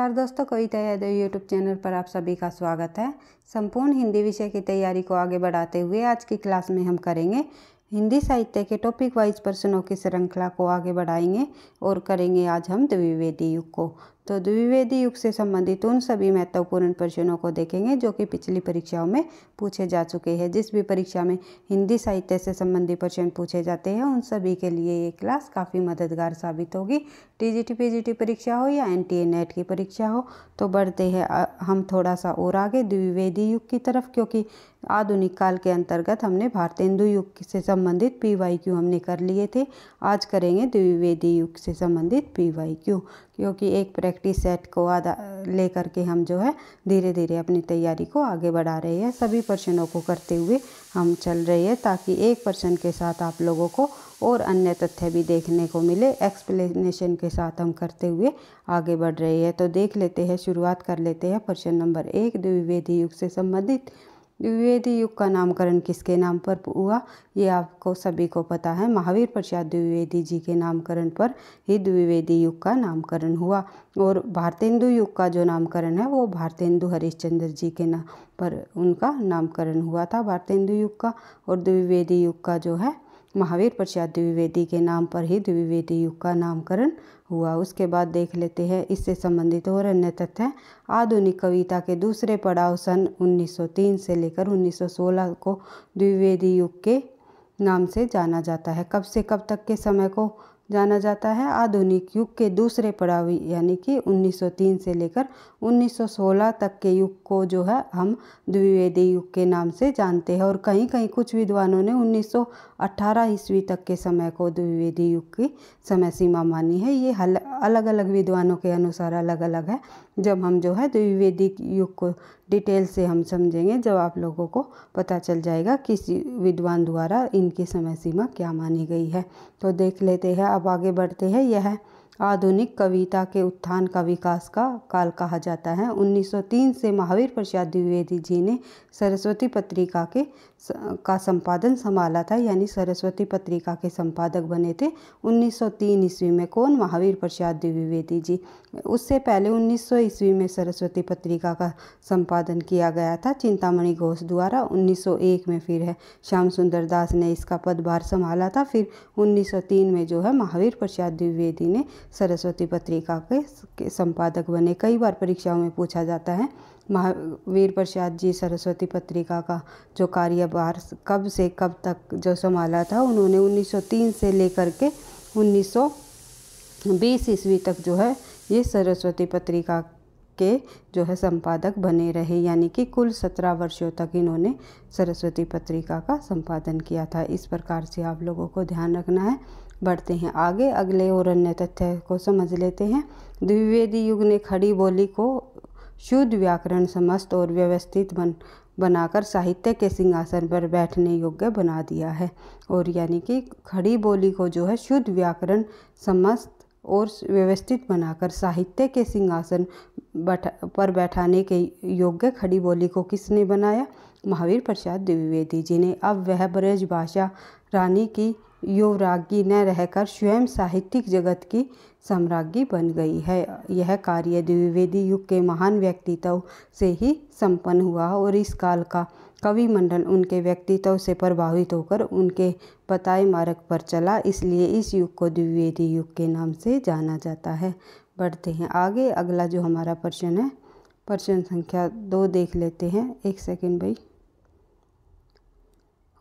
नमस्कार दोस्तों, कविता Yadav YouTube channel पर आप सभी का स्वागत है। संपूर्ण हिंदी विषय की तैयारी को आगे बढ़ाते हुए आज की क्लास में हम करेंगे हिंदी साहित्य के टॉपिक वाइज प्रश्नों की श्रृंखला को आगे बढ़ाएंगे और करेंगे आज हम द्विवेदी युग को। तो द्विवेदी युग से संबंधित उन सभी महत्वपूर्ण प्रश्नों को देखेंगे जो कि पिछली परीक्षाओं में पूछे जा चुके हैं। जिस भी परीक्षा में हिंदी साहित्य से संबंधित प्रश्न पूछे जाते हैं उन सभी के लिए ये क्लास काफ़ी मददगार साबित होगी। टीजीटी पीजीटी परीक्षा हो या एनटीए नेट की परीक्षा हो। तो बढ़ते हैं हम थोड़ा सा और आगे द्विवेदी युग की तरफ, क्योंकि आधुनिक काल के अंतर्गत हमने भारतेंदु युग से संबंधित पीवाईक्यू हमने कर लिए थे। आज करेंगे द्विवेदी युग से संबंधित पीवाईक्यू, क्योंकि एक प्रैक्टिस सेट को लेकर के हम जो है धीरे धीरे अपनी तैयारी को आगे बढ़ा रहे हैं। सभी प्रश्नों को करते हुए हम चल रहे हैं ताकि एक प्रश्न के साथ आप लोगों को और अन्य तथ्य भी देखने को मिले। एक्सप्लेनेशन के साथ हम करते हुए आगे बढ़ रहे हैं। तो देख लेते हैं, शुरुआत कर लेते हैं प्रश्न नंबर 1 द्विवेदी युग से संबंधित। द्विवेदी युग का नामकरण किसके नाम पर हुआ, ये आपको सभी को पता है। महावीर प्रसाद द्विवेदी जी के नामकरण पर ही द्विवेदी युग का नामकरण हुआ। और भारतेंदु युग का जो नामकरण है वो भारतेंदु हरिश्चंद्र जी के नाम पर उनका नामकरण हुआ था भारतेंदु युग का। और द्विवेदी युग का जो है महावीर प्रसाद द्विवेदी के नाम पर ही द्विवेदी युग का नामकरण हुआ। उसके बाद देख लेते हैं इससे संबंधित और अन्य तथ्य। आधुनिक कविता के दूसरे पड़ाव सन 1903 से लेकर 1916 को द्विवेदी युग के नाम से जाना जाता है। कब से कब तक के समय को जाना जाता है? आधुनिक युग के दूसरे पड़ाव यानी कि 1903 से लेकर 1916 तक के युग को जो है हम द्विवेदी युग के नाम से जानते हैं। और कहीं कहीं कुछ विद्वानों ने 1918 ईस्वी तक के समय को द्विवेदी युग की समय सीमा मानी है। ये अलग अलग विद्वानों के अनुसार अलग अलग है। जब हम जो है द्विवेदी युग को डिटेल से हम समझेंगे, जब आप लोगों को पता चल जाएगा किसी विद्वान द्वारा इनकी समय सीमा क्या मानी गई है। तो देख लेते हैं, अब आगे बढ़ते हैं। यह आधुनिक कविता के उत्थान का विकास का काल कहा जाता है। 1903 से महावीर प्रसाद द्विवेदी जी ने सरस्वती पत्रिका का संपादन संभाला था, यानी सरस्वती पत्रिका के संपादक बने थे 1903 ईस्वी में। कौन? महावीर प्रसाद द्विवेदी जी। उससे पहले 1900 ईस्वी में सरस्वती पत्रिका का संपादन किया गया था चिंतामणि घोष द्वारा। 1901 में फिर है श्याम सुंदर दास ने इसका पदभार संभाला था। फिर 1903 में जो है महावीर प्रसाद द्विवेदी ने सरस्वती पत्रिका के संपादक बने। कई बार परीक्षाओं में पूछा जाता है महावीर प्रसाद जी सरस्वती पत्रिका का जो कार्यभार कब से कब तक जो संभाला था। उन्होंने 1903 से लेकर के 1920 ईस्वी तक जो है ये सरस्वती पत्रिका के जो है संपादक बने रहे, यानी कि कुल 17 वर्षों तक इन्होंने सरस्वती पत्रिका का संपादन किया था। इस प्रकार से आप लोगों को ध्यान रखना है। बढ़ते हैं आगे, अगले और अन्य तथ्य को समझ लेते हैं। द्विवेदी युग ने खड़ी बोली को शुद्ध व्याकरण समस्त और व्यवस्थित बनाकर साहित्य के सिंहासन पर बैठने योग्य बना दिया है। और यानी कि खड़ी बोली को जो है शुद्ध व्याकरण समस्त और व्यवस्थित बनाकर साहित्य के सिंहासन पर बैठाने के योग्य खड़ी बोली को किसने बनाया? महावीर प्रसाद द्विवेदी जी ने। अब वह ब्रज भाषा रानी की युवराज्ञी न रहकर स्वयं साहित्यिक जगत की सम्राज्ञी बन गई है। यह कार्य द्विवेदी युग के महान व्यक्तित्व से ही संपन्न हुआ और इस काल का कवि मंडल उनके व्यक्तित्व से प्रभावित होकर उनके बताए मार्ग पर चला, इसलिए इस युग को द्विवेदी युग के नाम से जाना जाता है। बढ़ते हैं आगे, अगला जो हमारा प्रश्न है प्रश्न संख्या 2 देख लेते हैं। एक सेकंड भाई।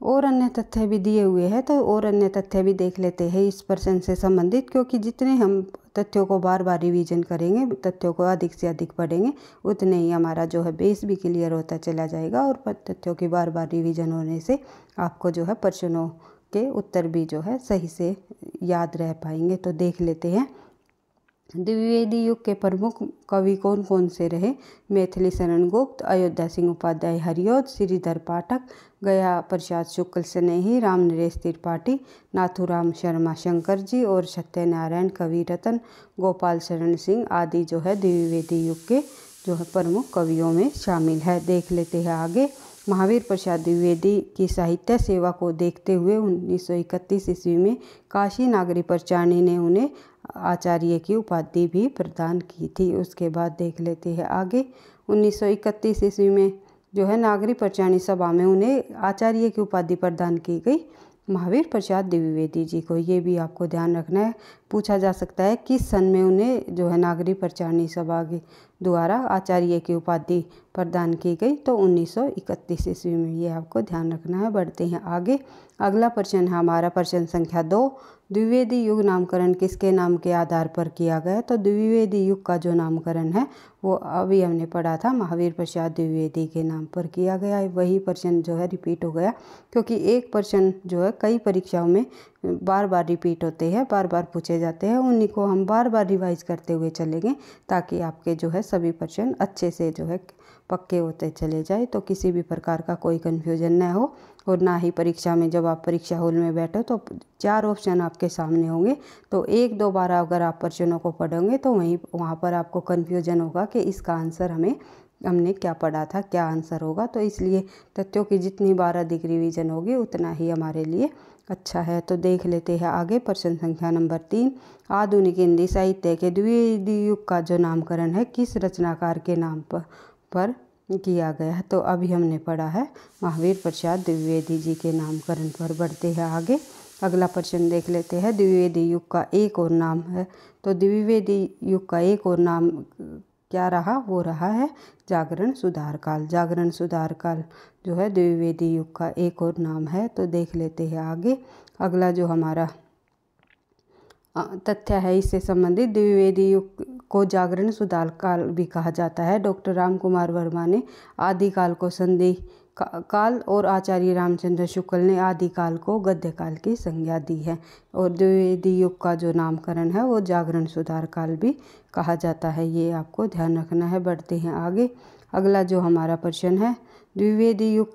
और अन्य तथ्य भी दिए हुए हैं, तो और अन्य तथ्य भी देख लेते हैं इस प्रश्न से संबंधित, क्योंकि जितने हम तथ्यों को बार बार रिवीजन करेंगे, तथ्यों को अधिक से अधिक पढ़ेंगे, उतने ही हमारा जो है बेस भी क्लियर होता चला जाएगा। और तथ्यों की बार बार रिवीजन होने से आपको जो है प्रश्नों के उत्तर भी जो है सही से याद रह पाएंगे। तो देख लेते हैं द्विवेदी युग के प्रमुख कवि कौन कौन से रहे? मैथिली शरण गुप्त, अयोध्या सिंह उपाध्याय हरिऔध, श्रीधर पाठक, गया प्रसाद शुक्ल स्नेही, राम नरेश त्रिपाठी, नाथूराम शर्मा शंकर जी और सत्यनारायण कवि रतन, गोपाल शरण सिंह आदि जो है द्विवेदी युग के जो है प्रमुख कवियों में शामिल है। देख लेते हैं आगे। महावीर प्रसाद द्विवेदी की साहित्य सेवा को देखते हुए 1931 ईस्वी में काशी नागरी प्रचारणी ने उन्हें आचार्य की उपाधि भी प्रदान की थी। उसके बाद देख लेते हैं आगे। 1931 ईस्वी में जो है नागरी प्रचारणी सभा में उन्हें आचार्य की उपाधि प्रदान की गई महावीर प्रसाद द्विवेदी जी को। ये भी आपको ध्यान रखना है, पूछा जा सकता है किस सन में उन्हें जो है नागरी प्रचारणी सभा के द्वारा आचार्य की उपाधि प्रदान की गई, तो 1931 ईस्वी में। ये आपको ध्यान रखना है। बढ़ते हैं आगे। अगला प्रश्न है हमारा प्रश्न संख्या 2। द्विवेदी युग नामकरण किसके नाम के आधार पर किया गया? तो द्विवेदी युग का जो नामकरण है वो अभी हमने पढ़ा था, महावीर प्रसाद द्विवेदी के नाम पर किया गया है। वही प्रश्न जो है रिपीट हो गया, क्योंकि एक प्रश्न जो है कई परीक्षाओं में बार बार रिपीट होते हैं, बार बार पूछे जाते हैं। उन्हीं को हम बार बार रिवाइज करते हुए चलेंगे, ताकि आपके जो है सभी प्रश्न अच्छे से जो है पक्के होते चले जाए, तो किसी भी प्रकार का कोई कन्फ्यूजन न हो। और ना ही परीक्षा में जब आप परीक्षा हॉल में बैठो तो 4 ऑप्शन आपके सामने होंगे, तो 1-2 बार अगर आप प्रश्नों को पढ़ोगे तो वहाँ पर आपको कन्फ्यूजन होगा कि इसका आंसर हमने क्या पढ़ा था, क्या आंसर होगा। तो इसलिए तथ्यों की जितनी बार अधिक रिवीजन होगी उतना ही हमारे लिए अच्छा है। तो देख लेते हैं आगे प्रश्न संख्या नंबर 3। आधुनिक हिंदी साहित्य के द्विवेदी युग का जो नामकरण है किस रचनाकार के नाम पर किया गया है? तो अभी हमने पढ़ा है महावीर प्रसाद द्विवेदी जी के नामकरण पर। बढ़ते हैं आगे। अगला प्रश्न देख लेते हैं। द्विवेदी युग का एक और नाम है, तो द्विवेदी युग का एक और नाम क्या रहा? वो रहा है जागरण सुधार काल। जागरण सुधार काल जो है द्विवेदी युग का एक और नाम है। तो देख लेते हैं आगे। अगला जो हमारा तथ्य है इससे संबंधित, द्विवेदी युग को जागरण सुधार काल भी कहा जाता है। डॉक्टर राम कुमार वर्मा ने आदिकाल को संधि काल और आचार्य रामचंद्र शुक्ल ने आदिकाल को गद्यकाल की संज्ञा दी है। और द्विवेदी युग का जो नामकरण है वो जागरण सुधार काल भी कहा जाता है। ये आपको ध्यान रखना है। बढ़ते हैं आगे। अगला जो हमारा प्रश्न है, द्विवेदी युग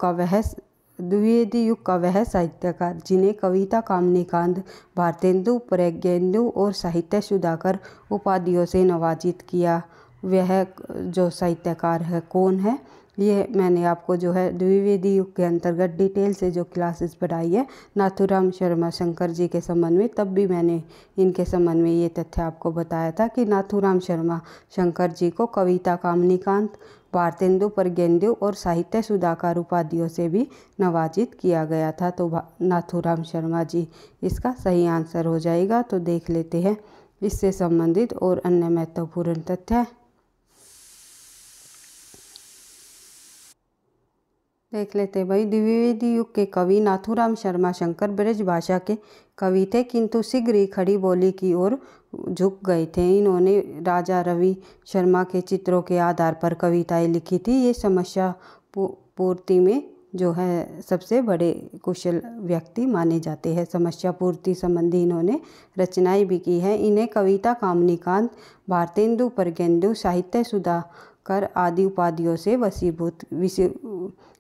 का वह साहित्यकार जिन्हें कविता, कामनीकांत, भारतेंदु, प्रज्ञेंदु और साहित्य सुधाकर उपाधियों से नवाजित किया, वह जो साहित्यकार है कौन है? ये मैंने आपको जो है द्विवेदी युग के अंतर्गत डिटेल से जो क्लासेस पढ़ाई है नाथूराम शर्मा शंकर जी के संबंध में, तब भी मैंने इनके संबंध में ये तथ्य आपको बताया था कि नाथूराम शर्मा शंकर जी को कविता, कामनीकांत, भारतेंदु, प्रज्ञेंदु और साहित्य सुधाकर उपाधियों से भी नवाजित किया गया था। तो नाथूराम शर्मा जी इसका सही आंसर हो जाएगा। तो देख लेते हैं इससे संबंधित और अन्य महत्वपूर्ण तथ्य। देख लेते हैं भाई। द्विवेदी युग के कवि नाथूराम शर्मा शंकर ब्रज भाषा के कवि थे, किंतु शीघ्र ही खड़ी बोली की ओर झुक गए थे। इन्होंने राजा रवि शर्मा के चित्रों के आधार पर कविताएं लिखी थी। ये समस्या पूर्ति में जो है सबसे बड़े कुशल व्यक्ति माने जाते हैं। समस्या पूर्ति संबंधी इन्होंने रचनाएं भी की है। इन्हें कविता, कामनीकांत, भारतेंदु, प्रज्ञेंदु, साहित्य सुधाकर आदि उपाधियों से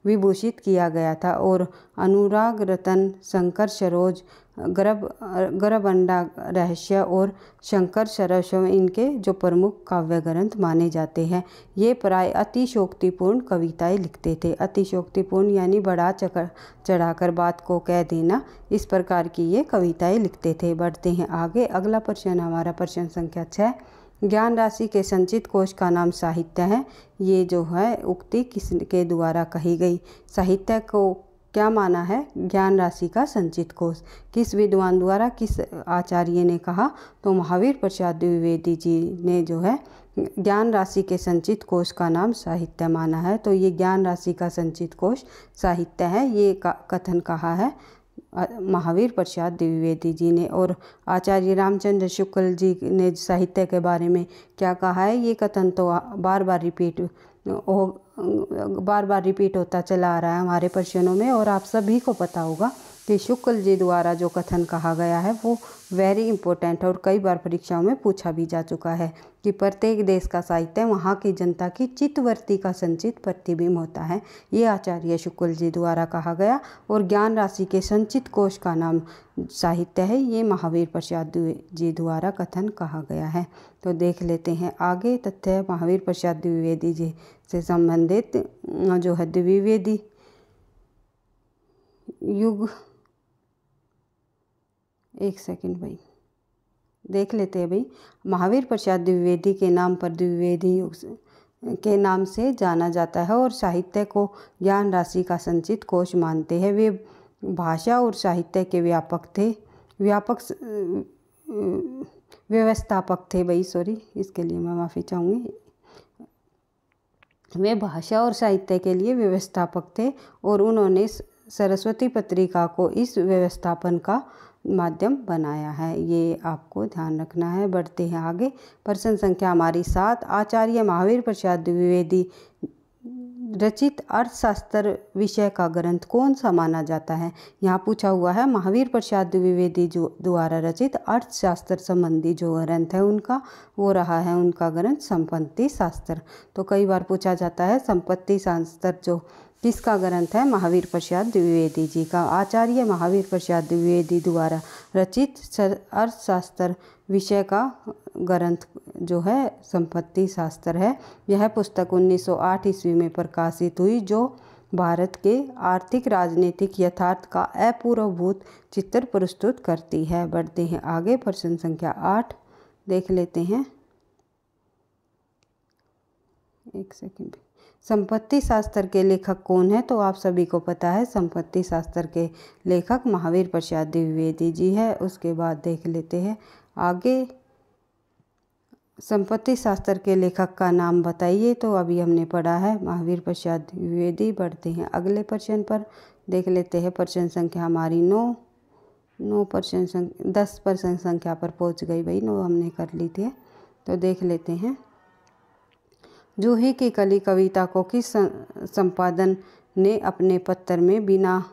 विभूषित किया गया था। और अनुराग रतन, शंकर सरोज, गर्भअंडा रहस्य और शंकर सरस्व इनके जो प्रमुख काव्य ग्रंथ माने जाते हैं। ये प्राय अतिशोक्तिपूर्ण कविताएं लिखते थे। अतिशोक्तिपूर्ण यानी बढ़ा चढ़ाकर बात को कह देना, इस प्रकार की ये कविताएं लिखते थे। बढ़ते हैं आगे। अगला प्रश्न हमारा प्रश्न संख्या 6। ज्ञान राशि के संचित कोश का नाम साहित्य है। ये जो है उक्ति किसके द्वारा कही गई? साहित्य को क्या माना है? ज्ञान राशि का संचित कोश। किस विद्वान द्वारा, किस आचार्य ने कहा? तो महावीर प्रसाद द्विवेदी जी ने जो है ज्ञान राशि के संचित कोश का नाम साहित्य माना है। तो ये ज्ञान राशि का संचित कोश साहित्य है, ये कथन कहा है महावीर प्रसाद द्विवेदी जी ने। और आचार्य रामचंद्र शुक्ल जी ने साहित्य के बारे में क्या कहा है? ये कथन तो बार बार रिपीट होता चला आ रहा है हमारे प्रश्नों में, और आप सभी को पता होगा कि शुक्ल जी द्वारा जो कथन कहा गया है वो वेरी इंपॉर्टेंट है और कई बार परीक्षाओं में पूछा भी जा चुका है कि प्रत्येक देश का साहित्य वहाँ की जनता की चित्तवृत्ति का संचित प्रतिबिंब होता है। ये आचार्य शुक्ल जी द्वारा कहा गया। और ज्ञान राशि के संचित कोश का नाम साहित्य है, ये महावीर प्रसाद जी द्वारा कथन कहा गया है। तो देख लेते हैं आगे तथ्य। महावीर प्रसाद द्विवेदी जी से संबंधित जो है द्विवेदी युग, एक सेकंड भाई, देख लेते हैं भाई। महावीर प्रसाद द्विवेदी के नाम पर द्विवेदी युग के नाम से जाना जाता है और साहित्य को ज्ञान राशि का संचित कोश मानते हैं। वे भाषा और साहित्य के व्यवस्थापक थे भाई, सॉरी, इसके लिए मैं माफ़ी चाहूँगी। वे भाषा और साहित्य के लिए व्यवस्थापक थे और उन्होंने सरस्वती पत्रिका को इस व्यवस्थापन का माध्यम बनाया है, ये आपको ध्यान रखना है। बढ़ते हैं आगे। प्रश्न संख्या हमारी 7। आचार्य महावीर प्रसाद द्विवेदी रचित अर्थशास्त्र विषय का ग्रंथ कौन सा माना जाता है? यहाँ पूछा हुआ है महावीर प्रसाद द्विवेदी जो द्वारा रचित अर्थशास्त्र संबंधी जो ग्रंथ है उनका, वो रहा है उनका ग्रंथ संपत्ति शास्त्र। तो कई बार पूछा जाता है संपत्ति शास्त्र जो किसका ग्रंथ है? महावीर प्रसाद द्विवेदी जी का। आचार्य महावीर प्रसाद द्विवेदी द्वारा रचित अर्थशास्त्र विषय का ग्रंथ जो है संपत्ति शास्त्र है। यह पुस्तक 1908 ईस्वी में प्रकाशित हुई, जो भारत के आर्थिक राजनीतिक यथार्थ का अपूर्वभूत चित्र प्रस्तुत करती है। बढ़ते हैं आगे। प्रश्न संख्या 8 देख लेते हैं, एक सेकंड। संपत्ति शास्त्र के लेखक कौन है? तो आप सभी को पता है संपत्ति शास्त्र के लेखक महावीर प्रसाद द्विवेदी जी है। उसके बाद देख लेते हैं आगे, संपत्ति शास्त्र के लेखक का नाम बताइए। तो अभी हमने पढ़ा है महावीर प्रसाद द्विवेदी। बढ़ते हैं अगले प्रश्न पर, देख लेते हैं प्रश्न संख्या हमारी 9। 10 प्रश्न संख्या पर पहुंच गई भाई, 9 हमने कर ली थी। तो देख लेते हैं, जूही की कली कविता को किस संपादन ने अपने पत्र में बिना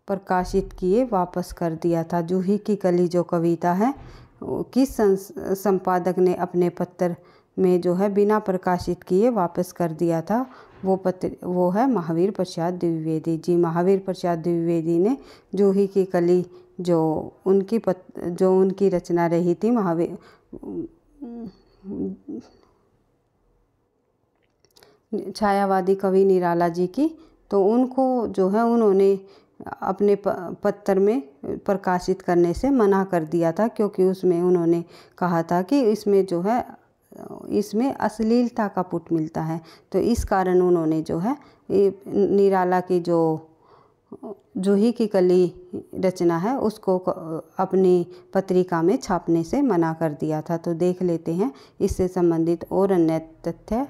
प्रकाशित किए वापस कर दिया था? जूही की कली जो कविता है किस संपादक ने अपने पत्र में जो है बिना प्रकाशित किए वापस कर दिया था? वो है महावीर प्रसाद द्विवेदी जी। महावीर प्रसाद द्विवेदी ने जूही की कली जो उनकी रचना रही थी महावीर छायावादी कवि निराला जी की, तो उनको जो है उन्होंने अपने पत्र में प्रकाशित करने से मना कर दिया था, क्योंकि उसमें उन्होंने कहा था कि इसमें जो है इसमें अश्लीलता का पुट मिलता है। तो इस कारण उन्होंने जो है निराला की जो जूही की कली रचना है उसको अपनी पत्रिका में छापने से मना कर दिया था। तो देख लेते हैं इससे संबंधित और अन्य तथ्य।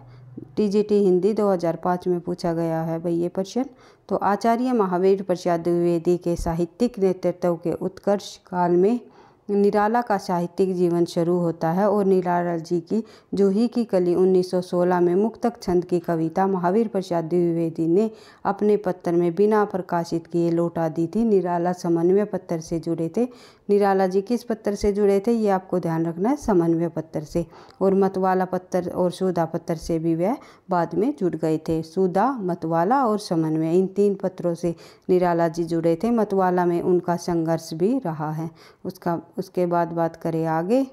टीजीटी हिंदी 2005 में पूछा गया है भाई ये प्रश्न। तो आचार्य महावीर प्रसाद द्विवेदी के साहित्यिक नेतृत्व के उत्कर्ष काल में निराला का साहित्यिक जीवन शुरू होता है और निराला जी की जूही की कली 1916 में मुक्तक छंद की कविता महावीर प्रसाद द्विवेदी ने अपने पत्र में बिना प्रकाशित किए लौटा दी थी। निराला समन्वय पत्र से जुड़े थे। निराला जी किस पत्र से जुड़े थे ये आपको ध्यान रखना है, समन्वय पत्र से। और मतवाला पत्र और सुधा पत्र से भी वह बाद में जुड़ गए थे। सुधा, मतवाला और समन्वय, इन 3 पत्रों से निराला जी जुड़े थे। मतवाला में उनका संघर्ष भी रहा है। उसके बाद बात करें आगे।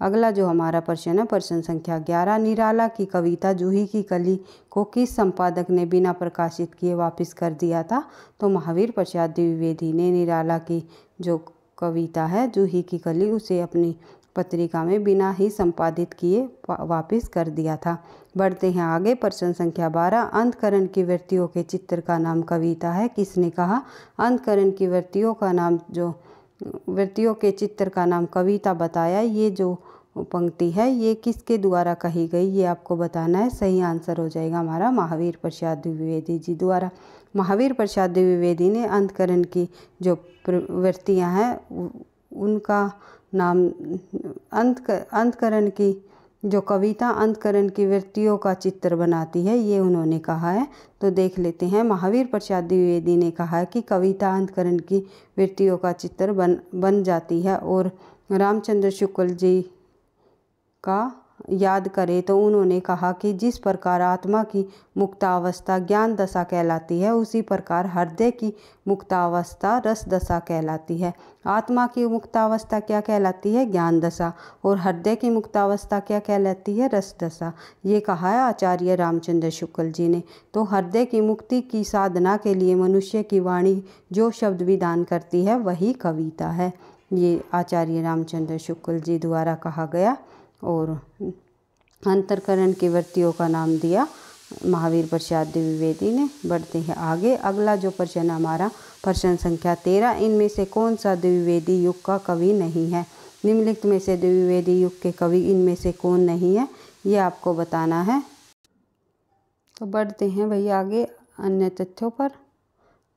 अगला जो हमारा प्रश्न है प्रश्न संख्या 11। निराला की कविता जूही की कली को किस संपादक ने बिना प्रकाशित किए वापस कर दिया था? तो महावीर प्रसाद द्विवेदी ने निराला की जो कविता है जूही की कली उसे अपनी पत्रिका में बिना ही संपादित किए वापस कर दिया था। बढ़ते हैं आगे। प्रश्न संख्या 12। अंतःकरण की वृत्तियों के चित्र का नाम कविता है, किसने कहा? अंतःकरण की वृत्तियों का नाम जो वृत्तियों के चित्र का नाम कविता बताया। ये जो पंक्ति है ये किसके द्वारा कही गई ये आपको बताना है। सही आंसर हो जाएगा हमारा महावीर प्रसाद द्विवेदी जी द्वारा। महावीर प्रसाद द्विवेदी ने अंतःकरण की जो वृत्तियाँ हैं उनका नाम अंतःकरण की जो कविता अंतःकरण की वृत्तियों का चित्र बनाती है ये उन्होंने कहा है। तो देख लेते हैं। महावीर प्रसाद द्विवेदी ने कहा है कि कविता अंतःकरण की वृत्तियों का चित्र बन जाती है और रामचंद्र शुक्ल जी का याद करें तो उन्होंने कहा कि जिस प्रकार आत्मा की मुक्तावस्था ज्ञान दशा कहलाती है, उसी प्रकार हृदय की मुक्तावस्था रस दशा कहलाती है। आत्मा की मुक्तावस्था क्या कहलाती है? ज्ञान दशा। और हृदय की मुक्तावस्था क्या कहलाती है? रस दशा। ये कहा है आचार्य रामचंद्र शुक्ल जी ने। तो हृदय की मुक्ति की साधना के लिए मनुष्य की वाणी जो शब्द विधान करती है वही कविता है। ये आचार्य रामचंद्र शुक्ल जी द्वारा कहा गया। और अंतरकरण की वृत्तियों का नाम दिया महावीर प्रसाद द्विवेदी ने। बढ़ते हैं आगे। अगला जो प्रश्न हमारा प्रश्न संख्या 13, इनमें से कौन सा द्विवेदी युग का कवि नहीं है? निम्नलिखित में से द्विवेदी युग के कवि इनमें से कौन नहीं है, ये आपको बताना है। तो बढ़ते हैं भैया आगे अन्य तथ्यों पर।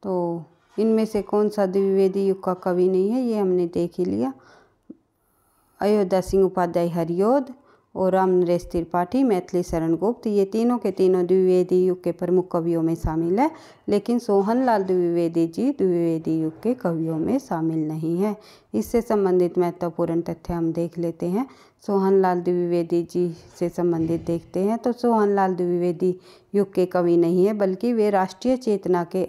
तो इनमें से कौन सा द्विवेदी युग का कवि नहीं है, ये हमने देख ही लिया। अयोध्या सिंह उपाध्याय हरिऔध और राम नरेश त्रिपाठी मैथिली शरण गुप्त, ये तीनों के तीनों द्विवेदी युग के प्रमुख कवियों में शामिल है। लेकिन सोहनलाल द्विवेदी जी द्विवेदी युग के कवियों में शामिल नहीं है। इससे संबंधित महत्वपूर्ण तथ्य हम देख लेते हैं। सोहनलाल द्विवेदी जी से संबंधित देखते हैं। तो सोहनलाल द्विवेदी युग के कवि नहीं है, बल्कि वे राष्ट्रीय चेतना के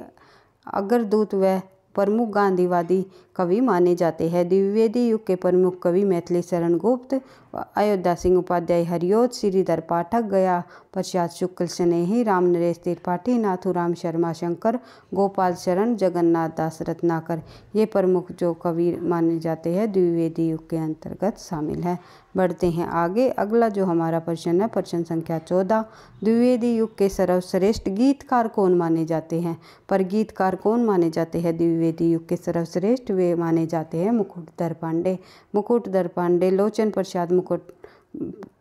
अग्रदूत व प्रमुख गांधीवादी कवि माने जाते हैं। द्विवेदी युग के प्रमुख कवि मैथिली शरण गुप्त, अयोध्या सिंह उपाध्याय हरिऔध, श्रीधर पाठक, गया प्रसाद शुक्ल स्नेही, राम नरेश त्रिपाठी, नाथूराम शर्मा शंकर, गोपाल शरण, जगन्नाथ दास रत्नाकर, ये प्रमुख जो कवि माने जाते हैं द्विवेदी युग के अंतर्गत शामिल है। बढ़ते हैं आगे। अगला जो हमारा प्रश्न है प्रश्न संख्या 14, द्विवेदी युग के सर्वश्रेष्ठ गीतकार कौन माने जाते हैं? पर गीतकार कौन माने जाते हैं द्विवेदी युग के सर्वश्रेष्ठ? वे माने जाते हैं मुकुटधर पांडे। मुकुटधर पांडे लोचन प्रसाद मुकुट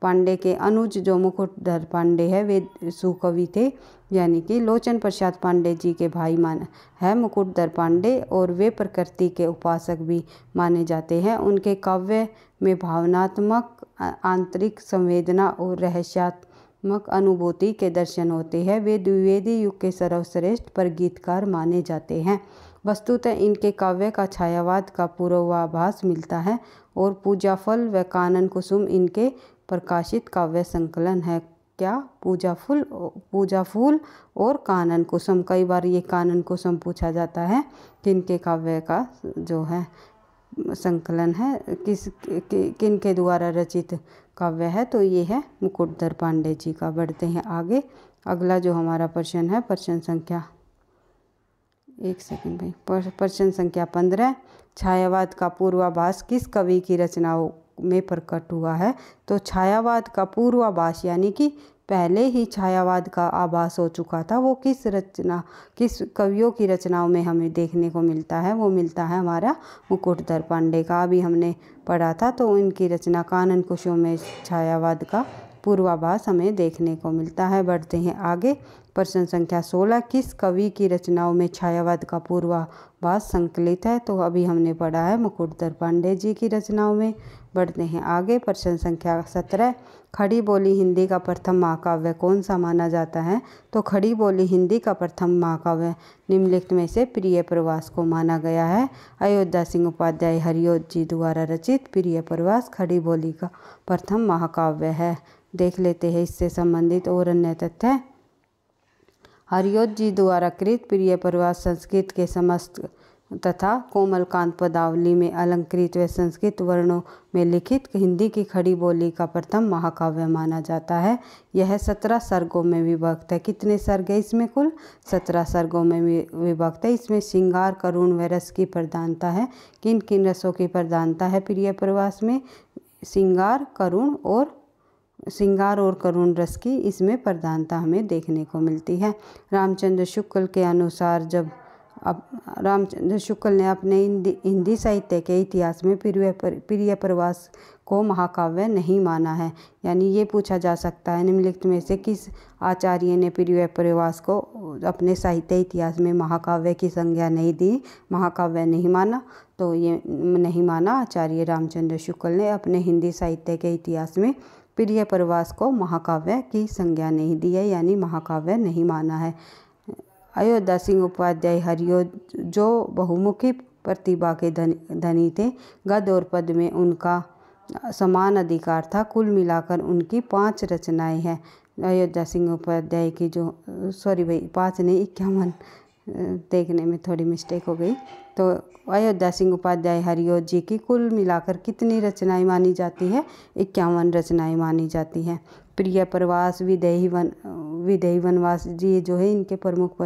पांडे के अनुज जो मुकुटधर पांडे है वे सुकवि थे, यानी कि लोचन प्रसाद पांडे जी के भाई है मुकुटधर पांडे, और वे प्रकृति के उपासक भी माने जाते हैं। उनके काव्य में भावनात्मक आंतरिक संवेदना और रहस्यात्मक अनुभूति के दर्शन होते हैं। वे द्विवेदी युग के सर्वश्रेष्ठ पर गीतकार माने जाते हैं। वस्तुतः इनके काव्य का छायावाद का पूर्वाभास मिलता है, और पूजाफल व कानन कुसुम इनके प्रकाशित काव्य संकलन है। क्या? पूजाफूल और कानन कुसुम। कई बार ये कानन कुसुम पूछा जाता है कि इनके काव्य का जो है संकलन है किन के द्वारा रचित काव्य है, तो ये है मुकुटधर पांडे जी का। बढ़ते हैं आगे। अगला जो हमारा प्रश्न है प्रश्न संख्या प्रश्न संख्या 15, छायावाद का पूर्वाभास किस कवि की रचनाओं में प्रकट हुआ है? तो छायावाद का पूर्वाभास यानी कि पहले ही छायावाद का आभास हो चुका था, वो किस कवियों की रचनाओं में हमें देखने को मिलता है? वो मिलता है हमारा मुकुटधर पांडे का। अभी हमने पढ़ा था, तो इनकी रचना कानन कुसुम में छायावाद का पूर्वाभास हमें देखने को मिलता है। बढ़ते हैं आगे। प्रश्न संख्या 16, किस कवि की रचनाओं में छायावाद का पूर्वाभास संकलित है? तो अभी हमने पढ़ा है मुकुटधर पांडे जी की रचनाओं में। बढ़ते हैं आगे। प्रश्न संख्या 17, खड़ी बोली हिंदी का प्रथम महाकाव्य कौन सा माना जाता है? तो खड़ी बोली हिंदी का प्रथम महाकाव्य निम्नलिखित में से प्रिय प्रवास को माना गया है। अयोध्या सिंह उपाध्याय हरिऔध जी द्वारा रचित प्रिय प्रवास खड़ी बोली का प्रथम महाकाव्य है। देख लेते हैं इससे संबंधित और अन्य तथ्य। हरिऔध जी द्वारा कृत प्रिय प्रवास संस्कृत के समस्त तथा कोमलकांत पदावली में अलंकृत व संस्कृत वर्णों में लिखित हिंदी की खड़ी बोली का प्रथम महाकाव्य माना जाता है। यह 17 सर्गों में विभक्त है। कितने सर्ग है इसमें? कुल 17 सर्गों में विभक्त है। इसमें श्रृंगार, करुण व रस की प्रधानता है। किन किन रसों की प्रधानता है प्रिय प्रवास में? श्रृंगार और करुण रस की इसमें प्रधानता हमें देखने को मिलती है। रामचंद्र शुक्ल के अनुसार जब रामचंद्र शुक्ल ने अपने हिंदी साहित्य के इतिहास में प्रिय प्रवास को महाकाव्य नहीं माना है। यानी ये पूछा जा सकता है निम्नलिखित में से किस आचार्य ने प्रिय प्रवास को अपने साहित्य इतिहास में महाकाव्य की संज्ञा नहीं दी, महाकाव्य नहीं माना? तो ये नहीं माना आचार्य रामचंद्र शुक्ल ने अपने हिंदी साहित्य के इतिहास में प्रिय प्रवास को महाकाव्य की संज्ञा नहीं दी है, यानी महाकाव्य नहीं माना है। अयोध्या सिंह उपाध्याय हरिऔध जो बहुमुखी प्रतिभा के धनी थे, गद्य और पद्य में उनका समान अधिकार था। कुल मिलाकर उनकी 5 रचनाएं हैं। अयोध्या सिंह उपाध्याय की जो 5 नहीं 51, देखने में थोड़ी मिस्टेक हो गई। तो अयोध्या सिंह उपाध्याय हरिऔध जी की कुल मिलाकर कितनी रचनाएं मानी जाती है? 51 रचनाएं मानी जाती हैं। प्रिय प्रवास, विदेही वनवास जी जो है इनके प्रमुख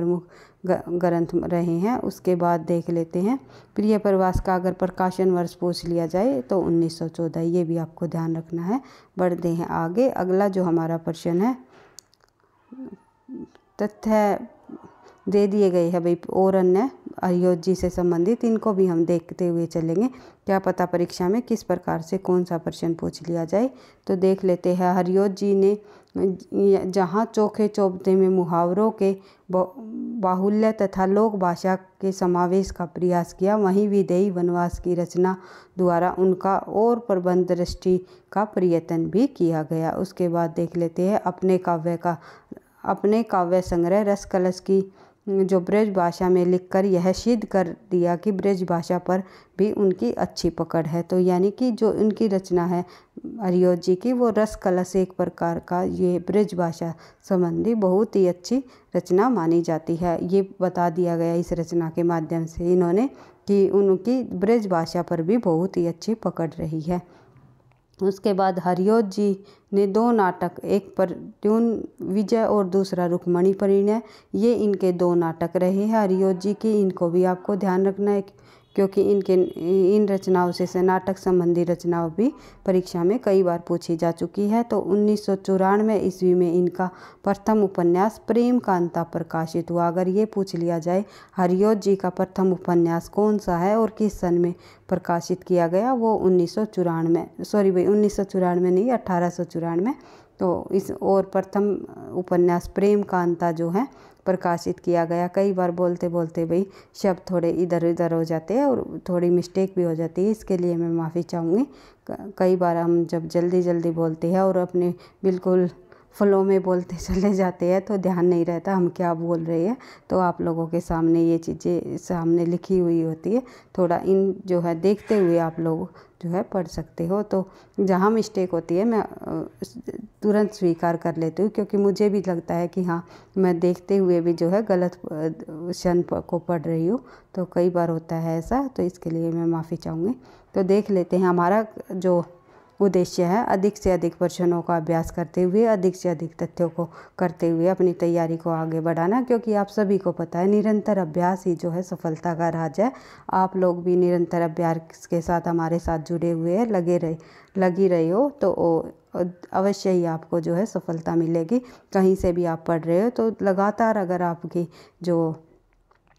ग्रंथ रहे हैं। उसके बाद देख लेते हैं प्रिय प्रवास का अगर प्रकाशन वर्ष पूछ लिया जाए तो 1914, ये भी आपको ध्यान रखना है। बढ़ते हैं आगे। अगला जो हमारा प्रश्न है, तथ्य दे दिए गए हैं भाई और अन्य हरिऔध जी से संबंधित, इनको भी हम देखते हुए चलेंगे। क्या पता परीक्षा में किस प्रकार से कौन सा प्रश्न पूछ लिया जाए। तो देख लेते हैं। हरिऔध जी ने जहाँ चोखे चौबते में मुहावरों के बाहुल्य तथा लोक भाषा के समावेश का प्रयास किया, वहीं विदेही वनवास की रचना द्वारा उनका और प्रबंध दृष्टि का प्रयत्न भी किया गया। उसके बाद देख लेते हैं अपने काव्य संग्रह रसकलश की जो ब्रज भाषा में लिखकर यह सिद्ध कर दिया कि ब्रज भाषा पर भी उनकी अच्छी पकड़ है। तो यानी कि जो उनकी रचना है हरिऔध जी की, वो रसकलश एक प्रकार का ये ब्रज भाषा संबंधी बहुत ही अच्छी रचना मानी जाती है। ये बता दिया गया इस रचना के माध्यम से इन्होंने कि उनकी ब्रज भाषा पर भी बहुत ही अच्छी पकड़ रही है। उसके बाद हरिऔध जी ने 2 नाटक, एक प्रद्युम्न विजय और दूसरा रुक्मणी परिणय, ये इनके 2 नाटक रहे हैं हरिऔध जी की। इनको भी आपको ध्यान रखना है क्योंकि इन रचनाओं से नाटक संबंधी रचनाओं भी परीक्षा में कई बार पूछी जा चुकी है। तो 1994 ईस्वी में इनका प्रथम उपन्यास प्रेम कांता प्रकाशित हुआ। अगर ये पूछ लिया जाए हरिऔध जी का प्रथम उपन्यास कौन सा है और किस सन में प्रकाशित किया गया, वो 1994 नहीं 1894। तो इस और प्रथम उपन्यास प्रेम कांता जो है प्रकाशित किया गया। कई बार बोलते बोलते भाई शब्द थोड़े इधर उधर हो जाते हैं और थोड़ी मिस्टेक भी हो जाती है, इसके लिए मैं माफ़ी चाहूँगी। कई बार हम जब जल्दी बोलते हैं और अपने बिल्कुल फ्लो में बोलते चले जाते हैं तो ध्यान नहीं रहता हम क्या बोल रहे हैं। तो आप लोगों के सामने ये चीज़ें सामने लिखी हुई होती है, थोड़ा इन जो है देखते हुए आप लोग जो है पढ़ सकते हो। तो जहाँ मिस्टेक होती है मैं तुरंत स्वीकार कर लेती हूँ, क्योंकि मुझे भी लगता है कि हाँ मैं देखते हुए भी जो है गलत क्षण को पढ़ रही हूँ। तो कई बार होता है ऐसा, तो इसके लिए मैं माफ़ी चाहूँगी। तो देख लेते हैं। हमारा जो उद्देश्य है अधिक से अधिक प्रश्नों का अभ्यास करते हुए अधिक से अधिक तथ्यों को करते हुए अपनी तैयारी को आगे बढ़ाना, क्योंकि आप सभी को पता है निरंतर अभ्यास ही जो है सफलता का राज है। आप लोग भी निरंतर अभ्यास के साथ हमारे साथ जुड़े हुए हैं, लगी रहे हो तो अवश्य ही आपको जो है सफलता मिलेगी। कहीं से भी आप पढ़ रहे हो तो लगातार अगर आपकी जो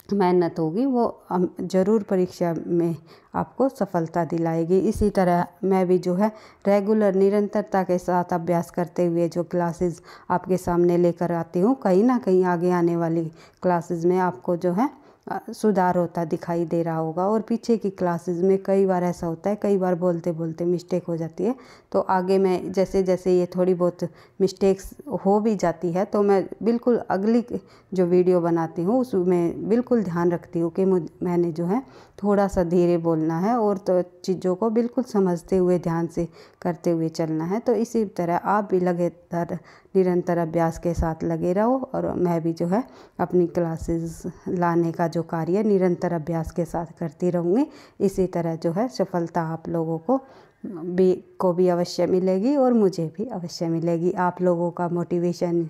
मेहनत होगी वो ज़रूर परीक्षा में आपको सफलता दिलाएगी। इसी तरह मैं भी जो है रेगुलर निरंतरता के साथ अभ्यास करते हुए जो क्लासेस आपके सामने लेकर आती हूँ, कहीं ना कहीं आगे आने वाली क्लासेस में आपको जो है सुधार होता दिखाई दे रहा होगा। और पीछे की क्लासेस में कई बार ऐसा होता है, कई बार बोलते बोलते मिस्टेक हो जाती है। तो आगे मैं जैसे जैसे ये थोड़ी बहुत मिस्टेक्स हो भी जाती है तो मैं बिल्कुल अगली जो वीडियो बनाती हूँ उसमें बिल्कुल ध्यान रखती हूँ कि मैंने जो है थोड़ा सा धीरे बोलना है और तो चीज़ों को बिल्कुल समझते हुए ध्यान से करते हुए चलना है। तो इसी तरह आप भी लगातार निरंतर अभ्यास के साथ लगे रहो और मैं भी जो है अपनी क्लासेस लाने का जो कार्य निरंतर अभ्यास के साथ करती रहूँगी। इसी तरह जो है सफलता आप लोगों को भी अवश्य मिलेगी और मुझे भी अवश्य मिलेगी। आप लोगों का मोटिवेशन,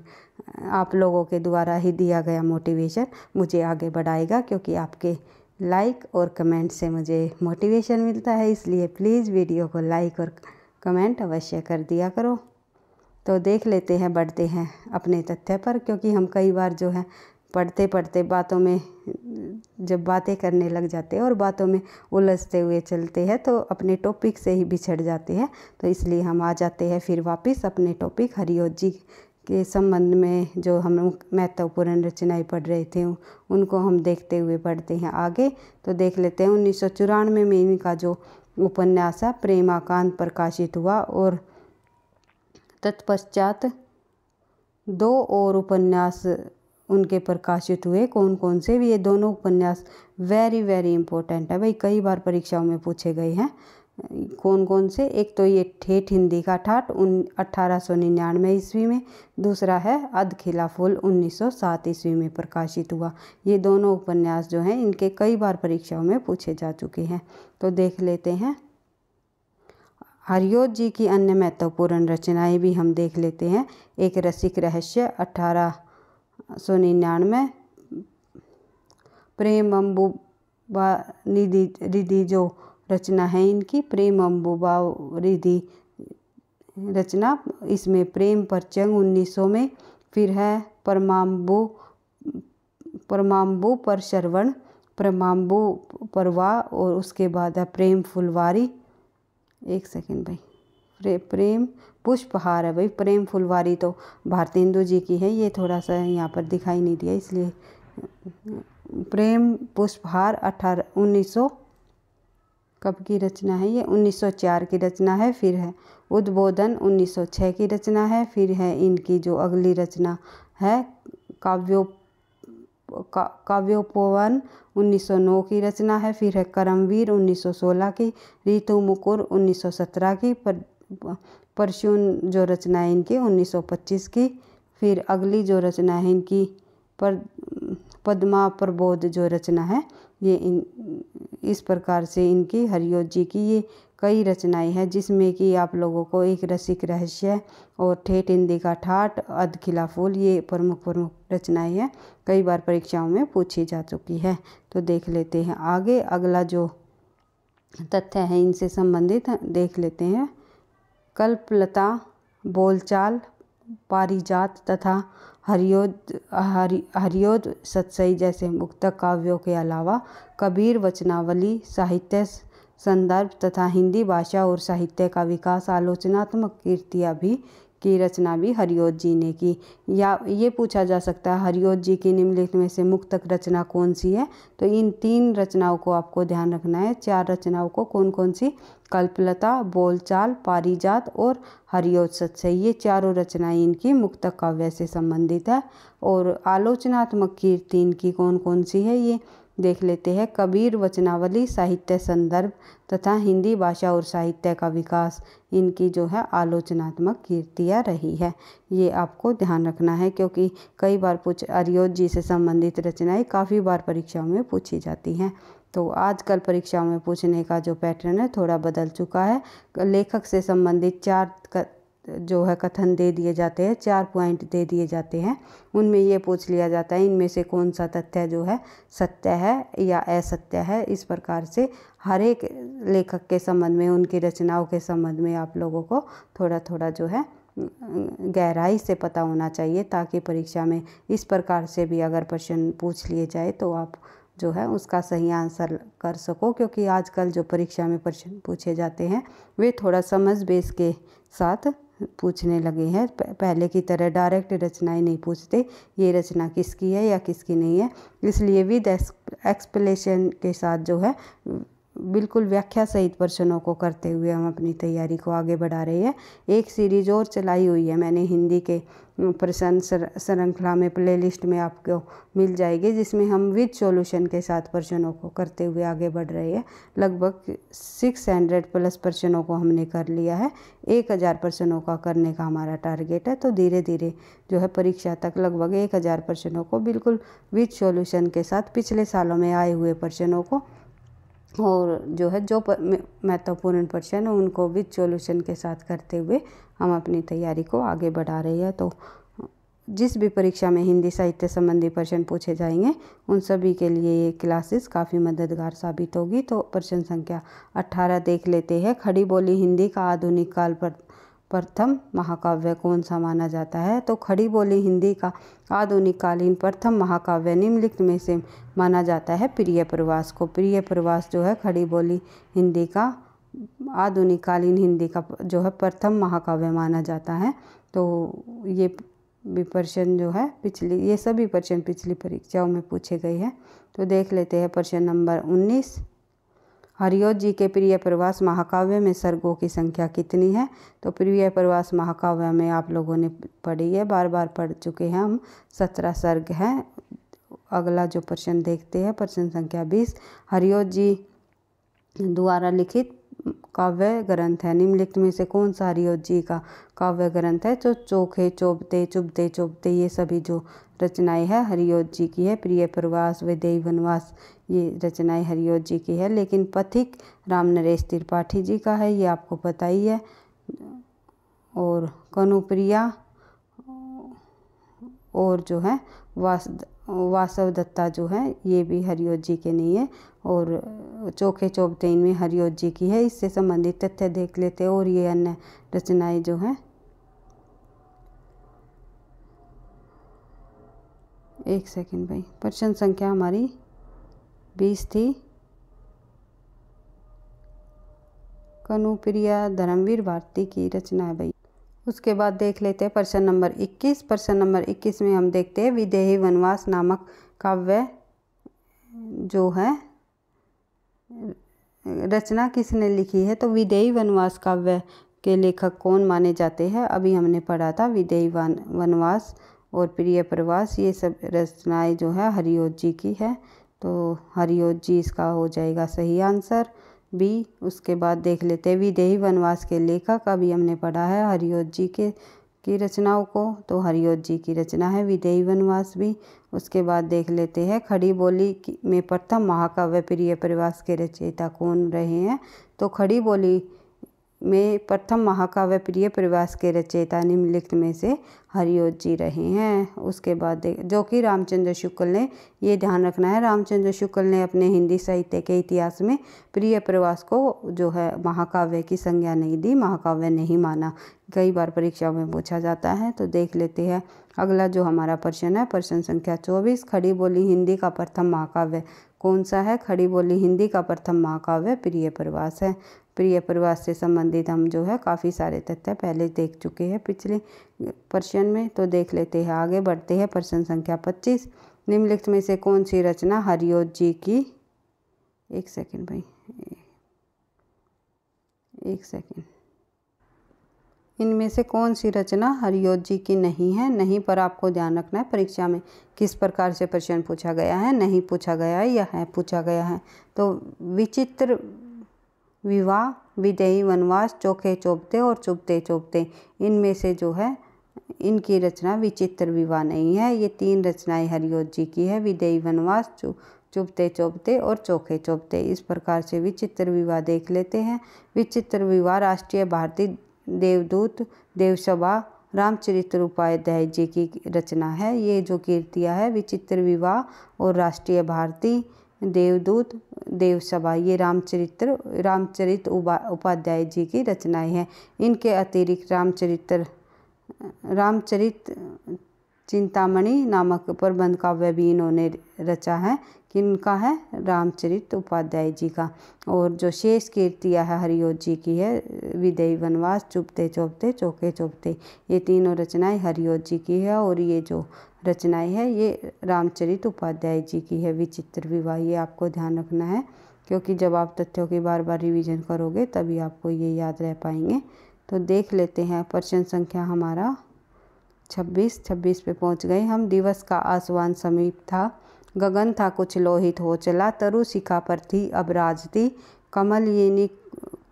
आप लोगों के द्वारा ही दिया गया मोटिवेशन मुझे आगे बढ़ाएगा, क्योंकि आपके लाइक और कमेंट से मुझे मोटिवेशन मिलता है। इसलिए प्लीज़ वीडियो को लाइक और कमेंट अवश्य कर दिया करो। तो देख लेते हैं, बढ़ते हैं अपने तथ्य पर, क्योंकि हम कई बार जो है पढ़ते पढ़ते बातों में जब बातें करने लग जाते हैं और बातों में उलझते हुए चलते हैं तो अपने टॉपिक से ही बिछड़ जाते हैं। तो इसलिए हम आ जाते हैं फिर वापस अपने टॉपिक हरिऔध जी के संबंध में जो हम महत्वपूर्ण रचनाएं पढ़ रहे थे उनको हम देखते हुए बढ़ते हैं आगे। तो देख लेते हैं 1994 में इनका जो उपन्यास है प्रेमाकांत प्रकाशित हुआ और तत्पश्चात 2 और उपन्यास उनके प्रकाशित हुए। कौन कौन से भी, ये दोनों उपन्यास वेरी इम्पोर्टेंट है भाई, कई बार परीक्षाओं में पूछे गए हैं। कौन कौन से, एक तो ये ठेठ हिंदी का ठाठ 1899 ईस्वी में, दूसरा है अधखिला फूल 1907 ईस्वी में प्रकाशित हुआ। ये दोनों उपन्यास जो हैं इनके कई बार परीक्षाओं में पूछे जा चुके हैं। तो देख लेते हैं। हरियोध जी की अन्य महत्वपूर्ण रचनाएं भी हम देख लेते हैं। एक रसिक रहस्य 1899, प्रेम अम्बुबा रिधि जो रचना है इनकी, प्रेम अम्बुबा रिधि रचना, इसमें प्रेम परचंग 1900 में, फिर है परमाम्बु पर श्रवण, परमाम्बु परवा, और उसके बाद है प्रेम फुलवारी, एक सेकंड भाई, प्रेम पुष्पहार है भाई, प्रेम फुलवारी तो भारतेंदु जी की है, ये थोड़ा सा यहाँ पर दिखाई नहीं दिया इसलिए। प्रेम पुष्पहार 1900 कब की रचना है ये, 1904 की रचना है। फिर है उद्बोधन 1906 की रचना है। फिर है इनकी जो अगली रचना है काव्योपवन 1909 की रचना है। फिर है करमवीर 1916 की, ऋतु मुकुर 1917 की, परशुन जो रचना है इनकी 1925 की। फिर अगली जो रचना है इनकी पद्मा प्रबोध जो रचना है, ये इस प्रकार से इनकी हरियोध जी की ये कई रचनाएं हैं, जिसमें कि आप लोगों को एक रसिक रहस्य और ठेठ हिंदी का ठाठ, अधखिला फूल, ये प्रमुख रचनाएं हैं, कई बार परीक्षाओं में पूछी जा चुकी है। तो देख लेते हैं आगे अगला जो तथ्य है इनसे संबंधित देख लेते हैं। कल्पलता, बोलचाल, पारिजात तथा हरियोध सतसई जैसे मुक्तक काव्यों के अलावा कबीर वचनावली, साहित्य संदर्भ तथा हिंदी भाषा और साहित्य का विकास, आलोचनात्मक कृतियाँ भी की रचना भी हरियोध जी ने की। या ये पूछा जा सकता है हरियोध जी की निम्नलिखित में से मुक्तक रचना कौन सी है, तो इन 3 रचनाओं को आपको ध्यान रखना है। 4 रचनाओं को कौन कौन सी, कल्पलता, बोलचाल, पारिजात और हरियोध सतसई, ये चारों रचनाएं इनकी मुक्तक काव्य से संबंधित है। और आलोचनात्मक कीर्ति इनकी कौन कौन सी है ये देख लेते हैं। कबीर वचनावली, साहित्य संदर्भ तथा हिंदी भाषा और साहित्य का विकास, इनकी जो है आलोचनात्मक कीर्तियाँ रही है। ये आपको ध्यान रखना है क्योंकि कई बार हरियोध जी से संबंधित रचनाएं काफ़ी बार परीक्षाओं में पूछी जाती हैं। तो आजकल परीक्षाओं में पूछने का जो पैटर्न है थोड़ा बदल चुका है। लेखक से संबंधित 4 जो है कथन दे दिए जाते हैं, 4 पॉइंट दे दिए जाते हैं। उनमें ये पूछ लिया जाता है इनमें से कौन सा तथ्य जो है सत्य है या असत्य है। इस प्रकार से हर एक लेखक के संबंध में, उनकी रचनाओं के संबंध में आप लोगों को थोड़ा थोड़ा जो है गहराई से पता होना चाहिए, ताकि परीक्षा में इस प्रकार से भी अगर प्रश्न पूछ लिए जाए तो आप जो है उसका सही आंसर कर सको। क्योंकि आजकल जो परीक्षा में प्रश्न पूछे जाते हैं वे थोड़ा समझ बेस के साथ पूछने लगे हैं। पहले की तरह डायरेक्ट रचनाएं नहीं पूछते, ये रचना किसकी है या किसकी नहीं है। इसलिए विद एक्सप्लेनेशन के साथ जो है बिल्कुल व्याख्या सहित प्रश्नों को करते हुए हम अपनी तैयारी को आगे बढ़ा रहे हैं। एक सीरीज और चलाई हुई है मैंने हिंदी के प्रश्न श्रृंखला में, प्लेलिस्ट में आपको मिल जाएगी, जिसमें हम विद सॉल्यूशन के साथ प्रश्नों को करते हुए आगे बढ़ रहे हैं। लगभग 600 प्लस प्रश्नों को हमने कर लिया है। 1000 प्रश्नों का करने का हमारा टारगेट है। तो धीरे धीरे जो है परीक्षा तक लगभग 1000 प्रश्नों को बिल्कुल विद सॉल्यूशन के साथ, पिछले सालों में आए हुए प्रश्नों को और जो है जो महत्वपूर्ण प्रश्न है उनको विद सॉल्यूशन के साथ करते हुए हम अपनी तैयारी को आगे बढ़ा रहे हैं। तो जिस भी परीक्षा में हिंदी साहित्य संबंधी प्रश्न पूछे जाएंगे उन सभी के लिए ये क्लासेस काफ़ी मददगार साबित होगी। तो प्रश्न संख्या 18 देख लेते हैं। खड़ी बोली हिंदी का आधुनिक काल पर प्रथम महाकाव्य कौन सा माना जाता है? तो खड़ी बोली हिंदी का आधुनिक कालीन प्रथम महाकाव्य निम्नलिखित में से माना जाता है प्रिय प्रवास को। प्रिय प्रवास जो है खड़ी बोली हिंदी का आधुनिक कालीन हिंदी का जो है प्रथम महाकाव्य माना जाता है। तो ये भी प्रश्न जो है ये सभी प्रश्न पिछली परीक्षाओं में पूछे गए हैं। तो देख लेते हैं प्रश्न नंबर 19। हरियोध जी के प्रिय प्रवास महाकाव्य में सर्गों की संख्या कितनी है? तो प्रिय प्रवास महाकाव्य में आप लोगों ने पढ़ी है, बार बार पढ़ चुके हैं हम, 17 सर्ग हैं। अगला जो प्रश्न देखते हैं प्रश्न संख्या 20। हरियोध जी द्वारा लिखित काव्य ग्रंथ है? निम्नलिखित में से कौन सा हरिऔध जी का काव्य ग्रंथ है? तो चोखे चोपते, चुभते चुभते, ये सभी जो रचनाएं है हरिऔध जी की है। प्रिय प्रवास, वैदेही वनवास, ये रचनाएं हरिऔध जी की है। लेकिन पथिक रामनरेश त्रिपाठी जी का है, ये आपको पता ही है। और कनुप्रिया और जो है वासव दत्ता जो है, ये भी हरिऔध जी के नहीं है। और चोखे चोपते इनमें हरिऔध जी की है। इससे संबंधित तथ्य देख लेते हैं। और ये अन्य रचनाएं जो हैं, एक सेकंड भाई, प्रश्न संख्या हमारी 20 थी। कनुप्रिया धर्मवीर भारती की रचना है भाई। उसके बाद देख लेते हैं प्रश्न नंबर 21। प्रश्न नंबर 21 में हम देखते हैं विदेही वनवास नामक काव्य जो है रचना किसने लिखी है? तो विदेही वनवास काव्य के लेखक कौन माने जाते हैं? अभी हमने पढ़ा था विदेही वनवास और प्रिय प्रवास, ये सब रचनाएं जो है हरिऔध जी की है। तो हरिऔध जी इसका हो जाएगा सही आंसर बी। उसके बाद देख लेते हैं विदेही वनवास के लेखक, अभी हमने पढ़ा है हरिऔध जी की रचनाओं को, तो हरिऔध जी की रचना है विदेही वनवास भी। उसके बाद देख लेते हैं खड़ी बोली में प्रथम महाकाव्य प्रिय प्रवास के रचयिता कौन रहे हैं? तो खड़ी बोली में प्रथम महाकाव्य प्रिय प्रवास के रचयिता निम्नलिखित में से हरिऔध जी रहे हैं। उसके बाद जो कि रामचंद्र शुक्ल ने, ये ध्यान रखना है, रामचंद्र शुक्ल ने अपने हिंदी साहित्य के इतिहास में प्रिय प्रवास को जो है महाकाव्य की संज्ञा नहीं दी, महाकाव्य नहीं माना। कई बार परीक्षा में पूछा जाता है। तो देख लेते हैं अगला जो हमारा प्रश्न है, प्रश्न संख्या 24। खड़ी बोली हिंदी का प्रथम महाकाव्य कौन सा है? खड़ी बोली हिंदी का प्रथम महाकाव्य प्रिय प्रवास है। प्रिय प्रवास से संबंधित हम जो है काफ़ी सारे तथ्य पहले देख चुके हैं पिछले प्रश्न में। तो देख लेते हैं, आगे बढ़ते हैं। प्रश्न संख्या 25। निम्नलिखित में से कौन सी रचना हरिऔध जी की, एक सेकंड भाई, एक सेकंड, इनमें से कौन सी रचना हरिऔध जी की नहीं है? नहीं पर आपको ध्यान रखना है परीक्षा में किस प्रकार से प्रश्न पूछा गया है, नहीं पूछा गया है या है पूछा गया है। तो विचित्र विवाह, विदेही वनवास, चोखे चोपते और चुभते चुभते, इनमें से जो है इनकी रचना विचित्र विवाह नहीं है। ये 3 रचनाएं हरिऔध जी की है, विदेही वनवास, चुभते चुभते और चोखे चोपते। इस प्रकार से विचित्र विवाह देख लेते हैं। विचित्र विवाह राष्ट्रीय भारती देवदूत देवसभा रामचरित्र उपाध्याय जी की रचना है। ये जो कीर्तियाँ है विचित्र विवाह और राष्ट्रीय भारती देवदूत देवसभा, ये रामचरित उपाध्याय जी की रचनाएं हैं। इनके अतिरिक्त रामचरित चिंतामणि नामक प्रबंध काव्य भी इन्होंने रचा है। किनका है? रामचरित उपाध्याय जी का। और जो शेष कीर्तियाँ है हरिऔध जी की है, विदेही वनवास, चुभते चुभते, चोखे चुभते, ये तीनों रचनाएं हरिऔध जी की है। और ये जो रचनाएं है ये रामचरित उपाध्याय जी की है। विचित्र विवाह, ये आपको ध्यान रखना है क्योंकि जब आप तथ्यों की बार बार रिवीजन करोगे तभी आपको ये याद रह पाएंगे। तो देख लेते हैं प्रश्न संख्या हमारा 26 पे पहुंच गए हम। दिवस का आसवान समीप था, गगन था कुछ लोहित हो चला, तरु शिखा पर थी अब राजती, कमल ये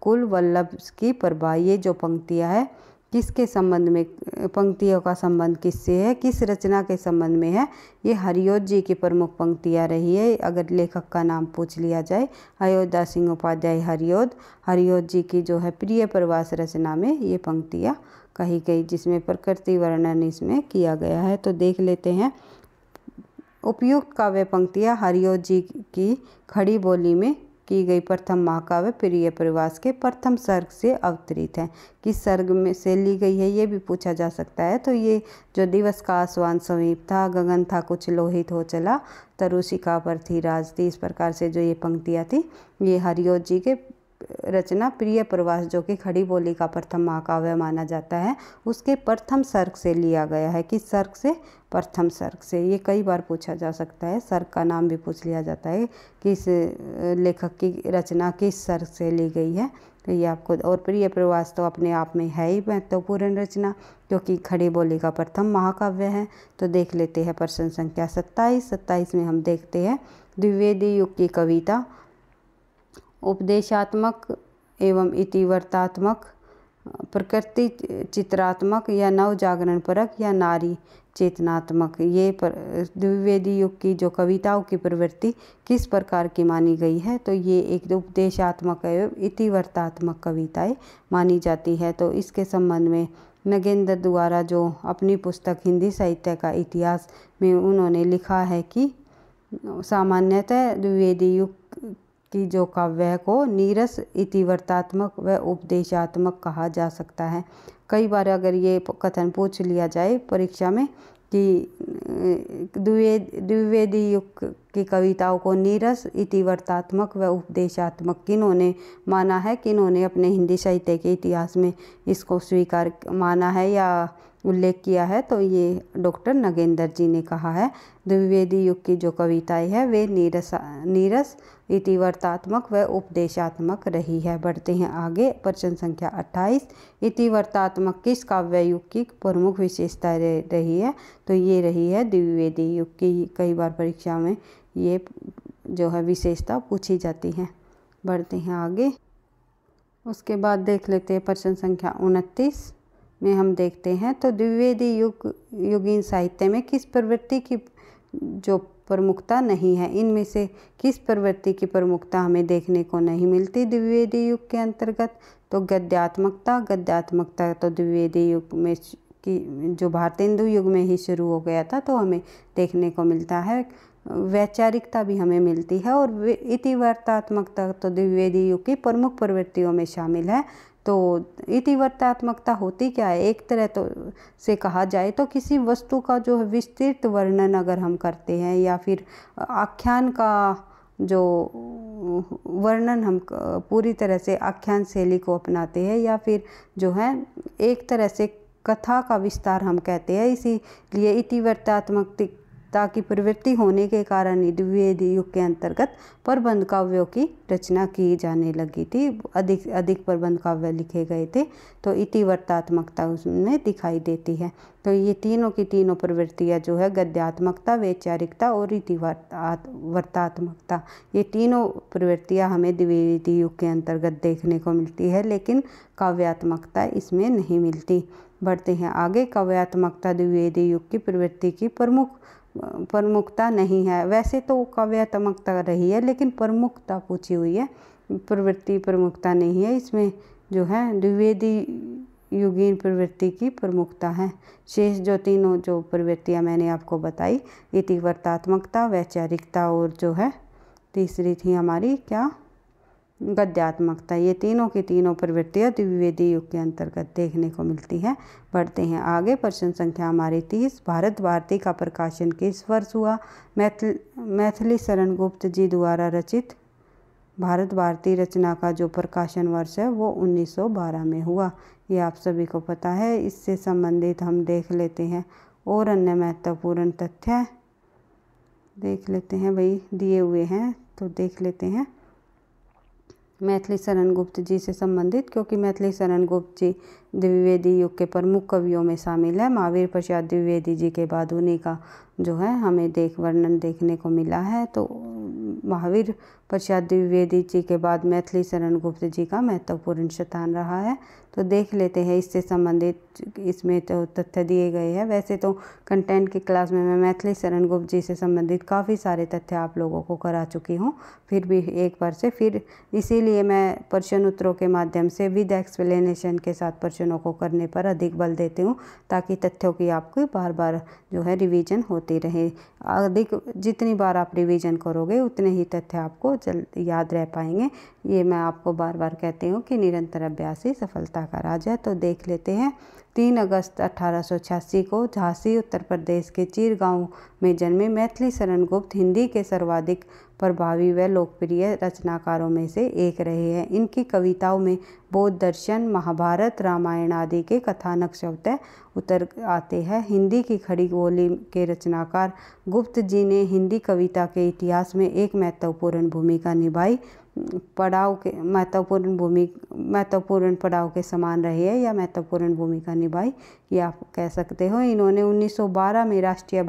कुल वल्लभ की प्रभा। ये जो पंक्तियाँ है किसके संबंध में, पंक्तियों का संबंध किससे है, किस रचना के संबंध में है? ये हरिऔध जी की प्रमुख पंक्तियाँ रही है। अगर लेखक का नाम पूछ लिया जाए, अयोध्या सिंह उपाध्याय हरिऔध जी की जो है प्रिय प्रवास रचना में ये पंक्तियाँ कही गई, जिसमें प्रकृति वर्णन इसमें किया गया है। तो देख लेते हैं उपयुक्त काव्य पंक्तियाँ हरिऔध जी की खड़ी बोली में की गई प्रथम महाकाव्य प्रिय प्रवास के प्रथम सर्ग से अवतरित है। किस सर्ग में से ली गई है ये भी पूछा जा सकता है। तो ये जो दिवस का आसवान समीप था, गगन था कुछ लोहित हो चला, तरु शिखा पर थी राजती, इस प्रकार से जो ये पंक्तियाँ थी ये हरिऔध जी के रचना प्रिय प्रवास जो कि खड़ी बोली का प्रथम महाकाव्य माना जाता है, उसके प्रथम सर्ग से लिया गया है। किस सर्ग से? प्रथम सर्ग से। ये कई बार पूछा जा सकता है, सर्ग का नाम भी पूछ लिया जाता है, किस लेखक की रचना किस सर्ग से ली गई है। तो ये आपको, और प्रिय प्रवास तो अपने आप में है ही महत्वपूर्ण रचना क्योंकि खड़ी बोली का प्रथम महाकाव्य है। तो देख लेते हैं प्रश्न संख्या 27 में हम देखते हैं द्विवेदी युग की कविता उपदेशात्मक एवं इतिवर्तात्मक, प्रकृति चित्रात्मक या नव जागरण परक या नारी चेतनात्मक। ये द्विवेदी युग की जो कविताओं की प्रवृत्ति किस प्रकार की मानी गई है, तो ये एक उपदेशात्मक एवं इतिवर्तात्मक कविताएं मानी जाती है। तो इसके संबंध में नगेंद्र द्वारा जो अपनी पुस्तक हिंदी साहित्य का इतिहास में उन्होंने लिखा है कि सामान्यतः द्विवेदी युग की जो काव्य को नीरस, इतिवर्तात्मक व उपदेशात्मक कहा जा सकता है। कई बार अगर ये कथन पूछ लिया जाए परीक्षा में कि द्विवेदी युग की कविताओं को नीरस, इतिवर्तात्मक व उपदेशात्मक किन्होंने माना है, किन्होंने अपने हिंदी साहित्य के इतिहास में इसको स्वीकार माना है या उल्लेख किया है, तो ये डॉक्टर नगेंद्र जी ने कहा है। द्विवेदी युग की जो कविताएं है वे नीरस, इतिवर्तात्मक व उपदेशात्मक रही है। बढ़ते हैं आगे, प्रश्न संख्या 28। इतिवर्तात्मक किस काव्य युग की प्रमुख विशेषता रही है, तो ये रही है द्विवेदी युग की। कई बार परीक्षा में ये जो है विशेषता पूछी जाती है। बढ़ते हैं आगे, उसके बाद देख लेते हैं प्रश्न संख्या 29 में हम देखते हैं तो द्विवेदी युगीन साहित्य में किस प्रवृत्ति की जो प्रमुखता नहीं है, इनमें से किस प्रवृत्ति की प्रमुखता हमें देखने को नहीं मिलती द्विवेदी युग के अंतर्गत, तो गद्यात्मकता तो द्विवेदी युग में की जो भारतेंदु युग में ही शुरू हो गया था, तो हमें देखने को मिलता है। वैचारिकता भी हमें मिलती है और इतिवर्तात्मकता तो द्विवेदी युग की प्रमुख प्रवृत्तियों में शामिल है। तो इतिवर्तात्मकता होती क्या है, एक तरह तो से कहा जाए तो किसी वस्तु का जो विस्तृत वर्णन अगर हम करते हैं या फिर आख्यान का जो वर्णन हम पूरी तरह से आख्यान शैली को अपनाते हैं या फिर जो है एक तरह से कथा का विस्तार हम कहते हैं, इसीलिए इतिवर्तात्मकता की प्रवृत्ति होने के कारण द्विवेदी युग के अंतर्गत प्रबंध काव्यों की रचना की जाने लगी थी। अधिक प्रबंध काव्य लिखे गए थे, तो इतिवर्तात्मकता उसमें दिखाई देती है। तो ये तीनों की तीनों प्रवृत्तियाँ जो है गद्यात्मकता, वैचारिकता और इतिवर्तात्मकता, ये तीनों प्रवृत्तियाँ हमें द्विवेदी युग के अंतर्गत देखने को मिलती है, लेकिन काव्यात्मकता इसमें नहीं मिलती। बढ़ते हैं आगे, काव्यात्मकता द्विवेदी युग की प्रवृत्ति की प्रमुखता नहीं है। वैसे तो काव्यात्मकता रही है, लेकिन प्रमुखता पूछी हुई है, प्रवृत्ति प्रमुखता नहीं है। इसमें जो है द्विवेदी युगीन प्रवृत्ति की प्रमुखता है। शेष जो तीनों जो प्रवृत्तियां मैंने आपको बताई, इतिवर्तात्मकता, वैचारिकता और जो है तीसरी थी हमारी क्या, गद्यात्मकता, ये तीनों की तीनों प्रवृत्तियाँ द्विवेदी युग के अंतर्गत देखने को मिलती है। बढ़ते हैं आगे, प्रश्न संख्या हमारी 30। भारत भारती का प्रकाशन किस वर्ष हुआ? मैथिली शरण गुप्त जी द्वारा रचित भारत भारती रचना का जो प्रकाशन वर्ष है वो 1912 में हुआ। ये आप सभी को पता है। इससे संबंधित हम देख लेते हैं और अन्य महत्वपूर्ण तथ्य देख लेते हैं, भाई दिए हुए हैं तो देख लेते हैं। मैथिली शरण गुप्त जी से संबंधित, क्योंकि मैथिली शरण गुप्त जी द्विवेदी युग के प्रमुख कवियों में शामिल है। महावीर प्रसाद द्विवेदी जी के बाद उन्हीं का जो है हमें वर्णन देखने को मिला है। तो महावीर प्रसाद द्विवेदी जी के बाद मैथिली शरण गुप्त जी का महत्वपूर्ण स्थान रहा है। तो देख लेते हैं इससे संबंधित, इसमें तो तथ्य दिए गए हैं। वैसे तो कंटेंट की क्लास में मैं मैथिली शरण गुप्त जी से संबंधित काफ़ी सारे तथ्य आप लोगों को करा चुकी हूँ, फिर भी एक बार से फिर इसीलिए मैं प्रश्न उत्तरों के माध्यम से विद एक्सप्लेनेशन के साथ प्रश्नों को करने पर अधिक बल देती हूँ, ताकि तथ्यों की आपको बार बार जो है रिवीजन होती रहे। जितनी बार आप रिवीजन करोगे उतने ही तथ्य आपको जल्द याद रह पाएंगे। ये मैं आपको बार बार कहती हूँ कि निरंतर अभ्यास ही सफलता का राज है। तो देख लेते हैं। 3 अगस्त 1886 को झांसी उत्तर प्रदेश के चीर गांव में जन्मे मैथिली शरण गुप्त हिंदी के सर्वाधिक प्रभावी व लोकप्रिय रचनाकारों में से एक रहे हैं। इनकी कविताओं में बौद्ध दर्शन, महाभारत, रामायण आदि के कथानक स्वतः उतर आते हैं। हिंदी की खड़ी बोली के रचनाकार गुप्त जी ने हिंदी कविता के इतिहास में एक महत्वपूर्ण भूमिका निभाई। महत्वपूर्ण पड़ाव के समान रही है या महत्वपूर्ण भूमिका निभाई, ये आप कह सकते हो। इन्होंने 1912 में राष्ट्रीय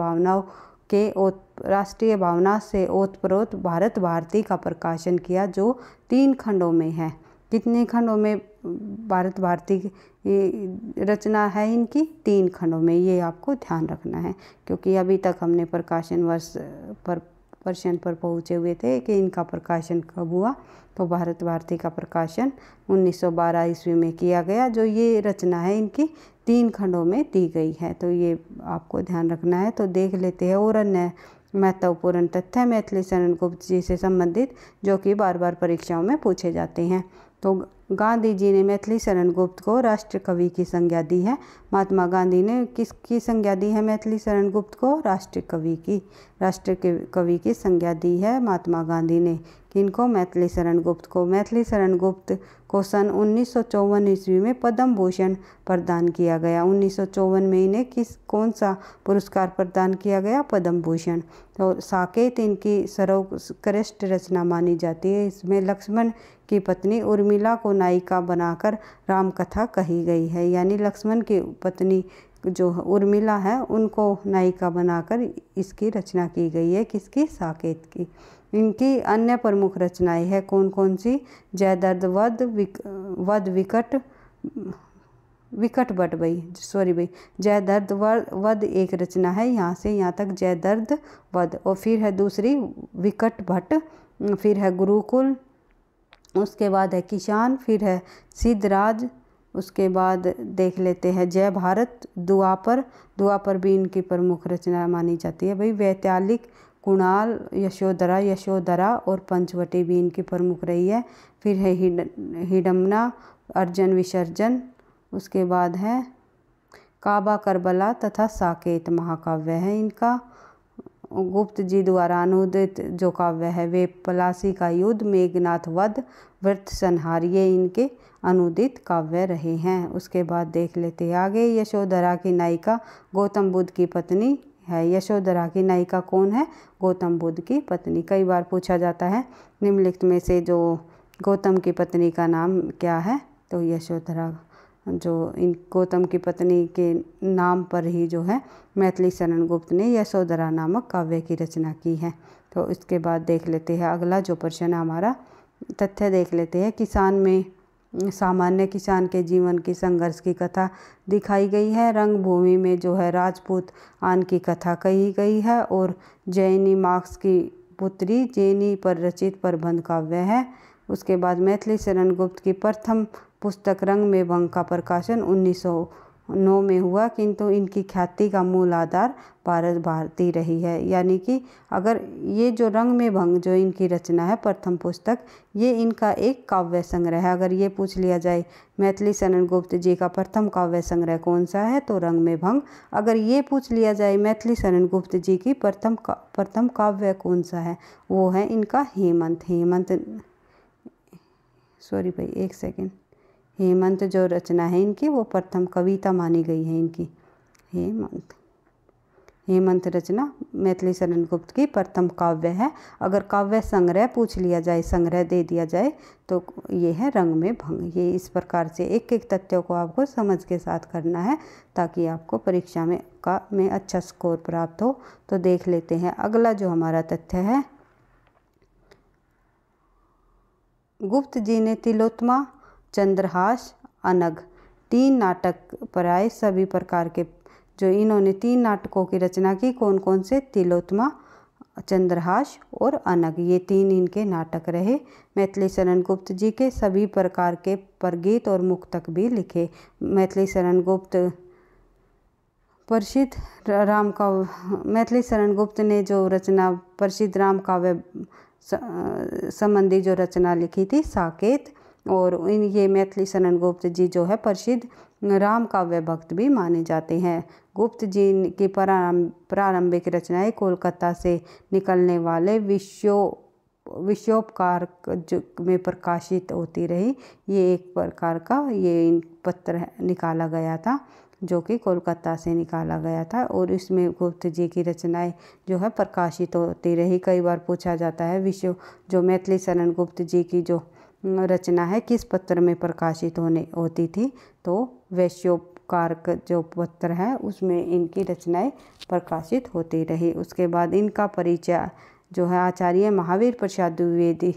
भावना से ओतप्रोत भारत भारती का प्रकाशन किया, जो 3 खंडों में है। कितने खंडों में भारत भारती रचना है इनकी? 3 खंडों में। ये आपको ध्यान रखना है, क्योंकि अभी तक हमने प्रकाशन वर्ष पर प्रश्न पर पहुँचे हुए थे कि इनका प्रकाशन कब हुआ। तो भारत भारती का प्रकाशन 1912 ईस्वी में किया गया। जो ये रचना है इनकी 3 खंडों में दी गई है, तो ये आपको ध्यान रखना है। तो देख लेते हैं और अन्य महत्वपूर्ण तथ्य मैथिली शरण गुप्त जी से संबंधित, जो कि बार बार परीक्षाओं में पूछे जाते हैं। तो गांधी जी ने मैथिली शरण गुप्त को राष्ट्र कवि की संज्ञा दी है। महात्मा गांधी ने किसकी संज्ञा दी है मैथिली शरण गुप्त को? राष्ट्र कवि की संज्ञा दी है महात्मा गांधी ने। किनको? मैथिली शरण गुप्त को। मैथिली शरण गुप्त को सन 1954 ईस्वी में पद्म भूषण प्रदान किया गया। 1954 में इन्हें कौन सा पुरस्कार प्रदान किया गया? पद्म भूषण। तो साकेत इनकी सर्वोत्कृष्ट रचना मानी जाती है। इसमें लक्ष्मण की पत्नी उर्मिला को नायिका बनाकर राम कथा कही गई है, यानी लक्ष्मण की पत्नी जो उर्मिला है उनको नायिका बनाकर इसकी रचना की गई है। किसकी? साकेत की। इनकी अन्य प्रमुख रचनाएं हैं कौन कौन सी? जयद्रथ वध जयद्रथ वध एक रचना है, यहाँ से यहाँ तक जयद्रथ वध। और फिर है दूसरी विकट भट्ट, फिर है गुरुकुल, उसके बाद है किसान, फिर है सिद्धराज, उसके बाद देख लेते हैं जय भारत, दुआपर भी इनकी प्रमुख रचना मानी जाती है भाई। वैतालिक, कुणाल, यशोधरा और पंचवटी भी इनकी प्रमुख रही है। फिर है हिडम्बा, अर्जुन विसर्जन, उसके बाद है काबा करबला तथा साकेत महाकाव्य है इनका। गुप्त जी द्वारा अनुदित जो काव्य है वे पलासी का युद्ध, मेघनाथ वध, व्रत संहार, ये इनके अनुदित काव्य रहे हैं। उसके बाद देख लेते हैं आगे। यशोधरा की नायिका गौतम बुद्ध की पत्नी है। यशोधरा की नायिका कौन है? गौतम बुद्ध की पत्नी। कई बार पूछा जाता है निम्नलिखित में से जो गौतम की पत्नी का नाम क्या है? तो यशोधरा। जो इन गौतम की पत्नी के नाम पर ही जो है मैथिली शरण गुप्त ने यशोधरा नामक काव्य की रचना की है। तो इसके बाद देख लेते हैं अगला जो प्रश्न हमारा तथ्य देख लेते हैं। किसान में सामान्य किसान के जीवन की संघर्ष की कथा दिखाई गई है। रंगभूमि में जो है राजपूत आन की कथा कही गई है। और जैनी मार्क्स की पुत्री जेनी पर रचित प्रबंध काव्य है। उसके बाद मैथिली शरण गुप्त की प्रथम पुस्तक रंग में भंग का प्रकाशन 1909 में हुआ, किंतु इनकी ख्याति का मूल आधार भारत भारती रही है। यानी कि अगर ये जो रंग में भंग जो इनकी रचना है प्रथम पुस्तक, ये इनका एक काव्य संग्रह है। अगर ये पूछ लिया जाए मैथिली शरण गुप्त जी का प्रथम काव्य संग्रह कौन सा है, तो रंग में भंग। अगर ये पूछ लिया जाए मैथिली शरण गुप्त जी की प्रथम काव्य कौन सा है, वो है इनका हेमंत जो रचना है इनकी वो प्रथम कविता मानी गई है इनकी। हेमंत रचना मैथिली शरण गुप्त की प्रथम काव्य है। अगर काव्य संग्रह पूछ लिया जाए, संग्रह दे दिया जाए, तो ये है रंग में भंग। ये इस प्रकार से एक एक तथ्यों को आपको समझ के साथ करना है ताकि आपको परीक्षा में अच्छा स्कोर प्राप्त हो। तो देख लेते हैं अगला जो हमारा तथ्य है। गुप्त जी ने तिलोत्तमा, चंद्रहास, अनग 3 नाटक पढ़ाए। सभी प्रकार के जो इन्होंने 3 नाटकों की रचना की, कौन कौन से? तिलोत्तमा, चंद्रहास और अनग, ये 3 इनके नाटक रहे। मैथिली शरण गुप्त जी के सभी प्रकार के परगीत और मुक्तक भी लिखे। मैथिली शरण गुप्त मैथिली शरण गुप्त ने जो रचना प्रसिद्ध राम काव्य संबंधी जो रचना लिखी थी साकेत, और ये मैथिली शरण गुप्त जी जो है प्रसिद्ध राम काव्य भक्त भी माने जाते हैं। गुप्त जी की प्रारंभिक रचनाएं कोलकाता से निकलने वाले विश्वोपकार में प्रकाशित होती रही। ये एक प्रकार का ये पत्र निकाला गया था जो कि कोलकाता से निकाला गया था, और इसमें गुप्त जी की रचनाएं जो है प्रकाशित होती रही। कई बार पूछा जाता है जो मैथिली शरण गुप्त जी की जो रचना है किस पत्र में प्रकाशित होती थी, तो वैश्योपकार जो पत्र है उसमें इनकी रचनाएं प्रकाशित होती रही। उसके बाद इनका परिचय जो है आचार्य महावीर प्रसाद द्विवेदी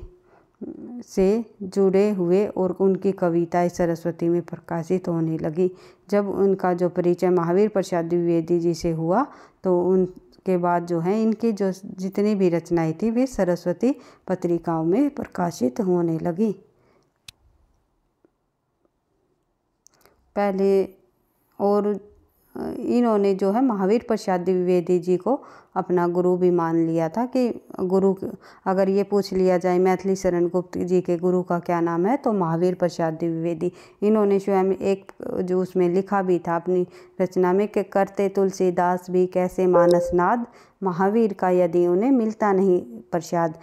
से जुड़े हुए और उनकी कविताएं सरस्वती में प्रकाशित होने लगी। जब उनका जो परिचय महावीर प्रसाद द्विवेदी जी से हुआ तो उनके बाद जो है इनकी जो जितनी भी रचनाएं थी वे सरस्वती पत्रिकाओं में प्रकाशित होने लगी। पहले और इन्होंने जो है महावीर प्रसाद द्विवेदी जी को अपना गुरु भी मान लिया था कि गुरु, अगर ये पूछ लिया जाए मैथिली शरण गुप्त जी के गुरु का क्या नाम है तो महावीर प्रसाद द्विवेदी। इन्होंने स्वयं एक जो उसमें लिखा भी था अपनी रचना में कि करते तुलसीदास भी कैसे मानसनाद, महावीर का यदि उन्हें मिलता नहीं प्रसाद।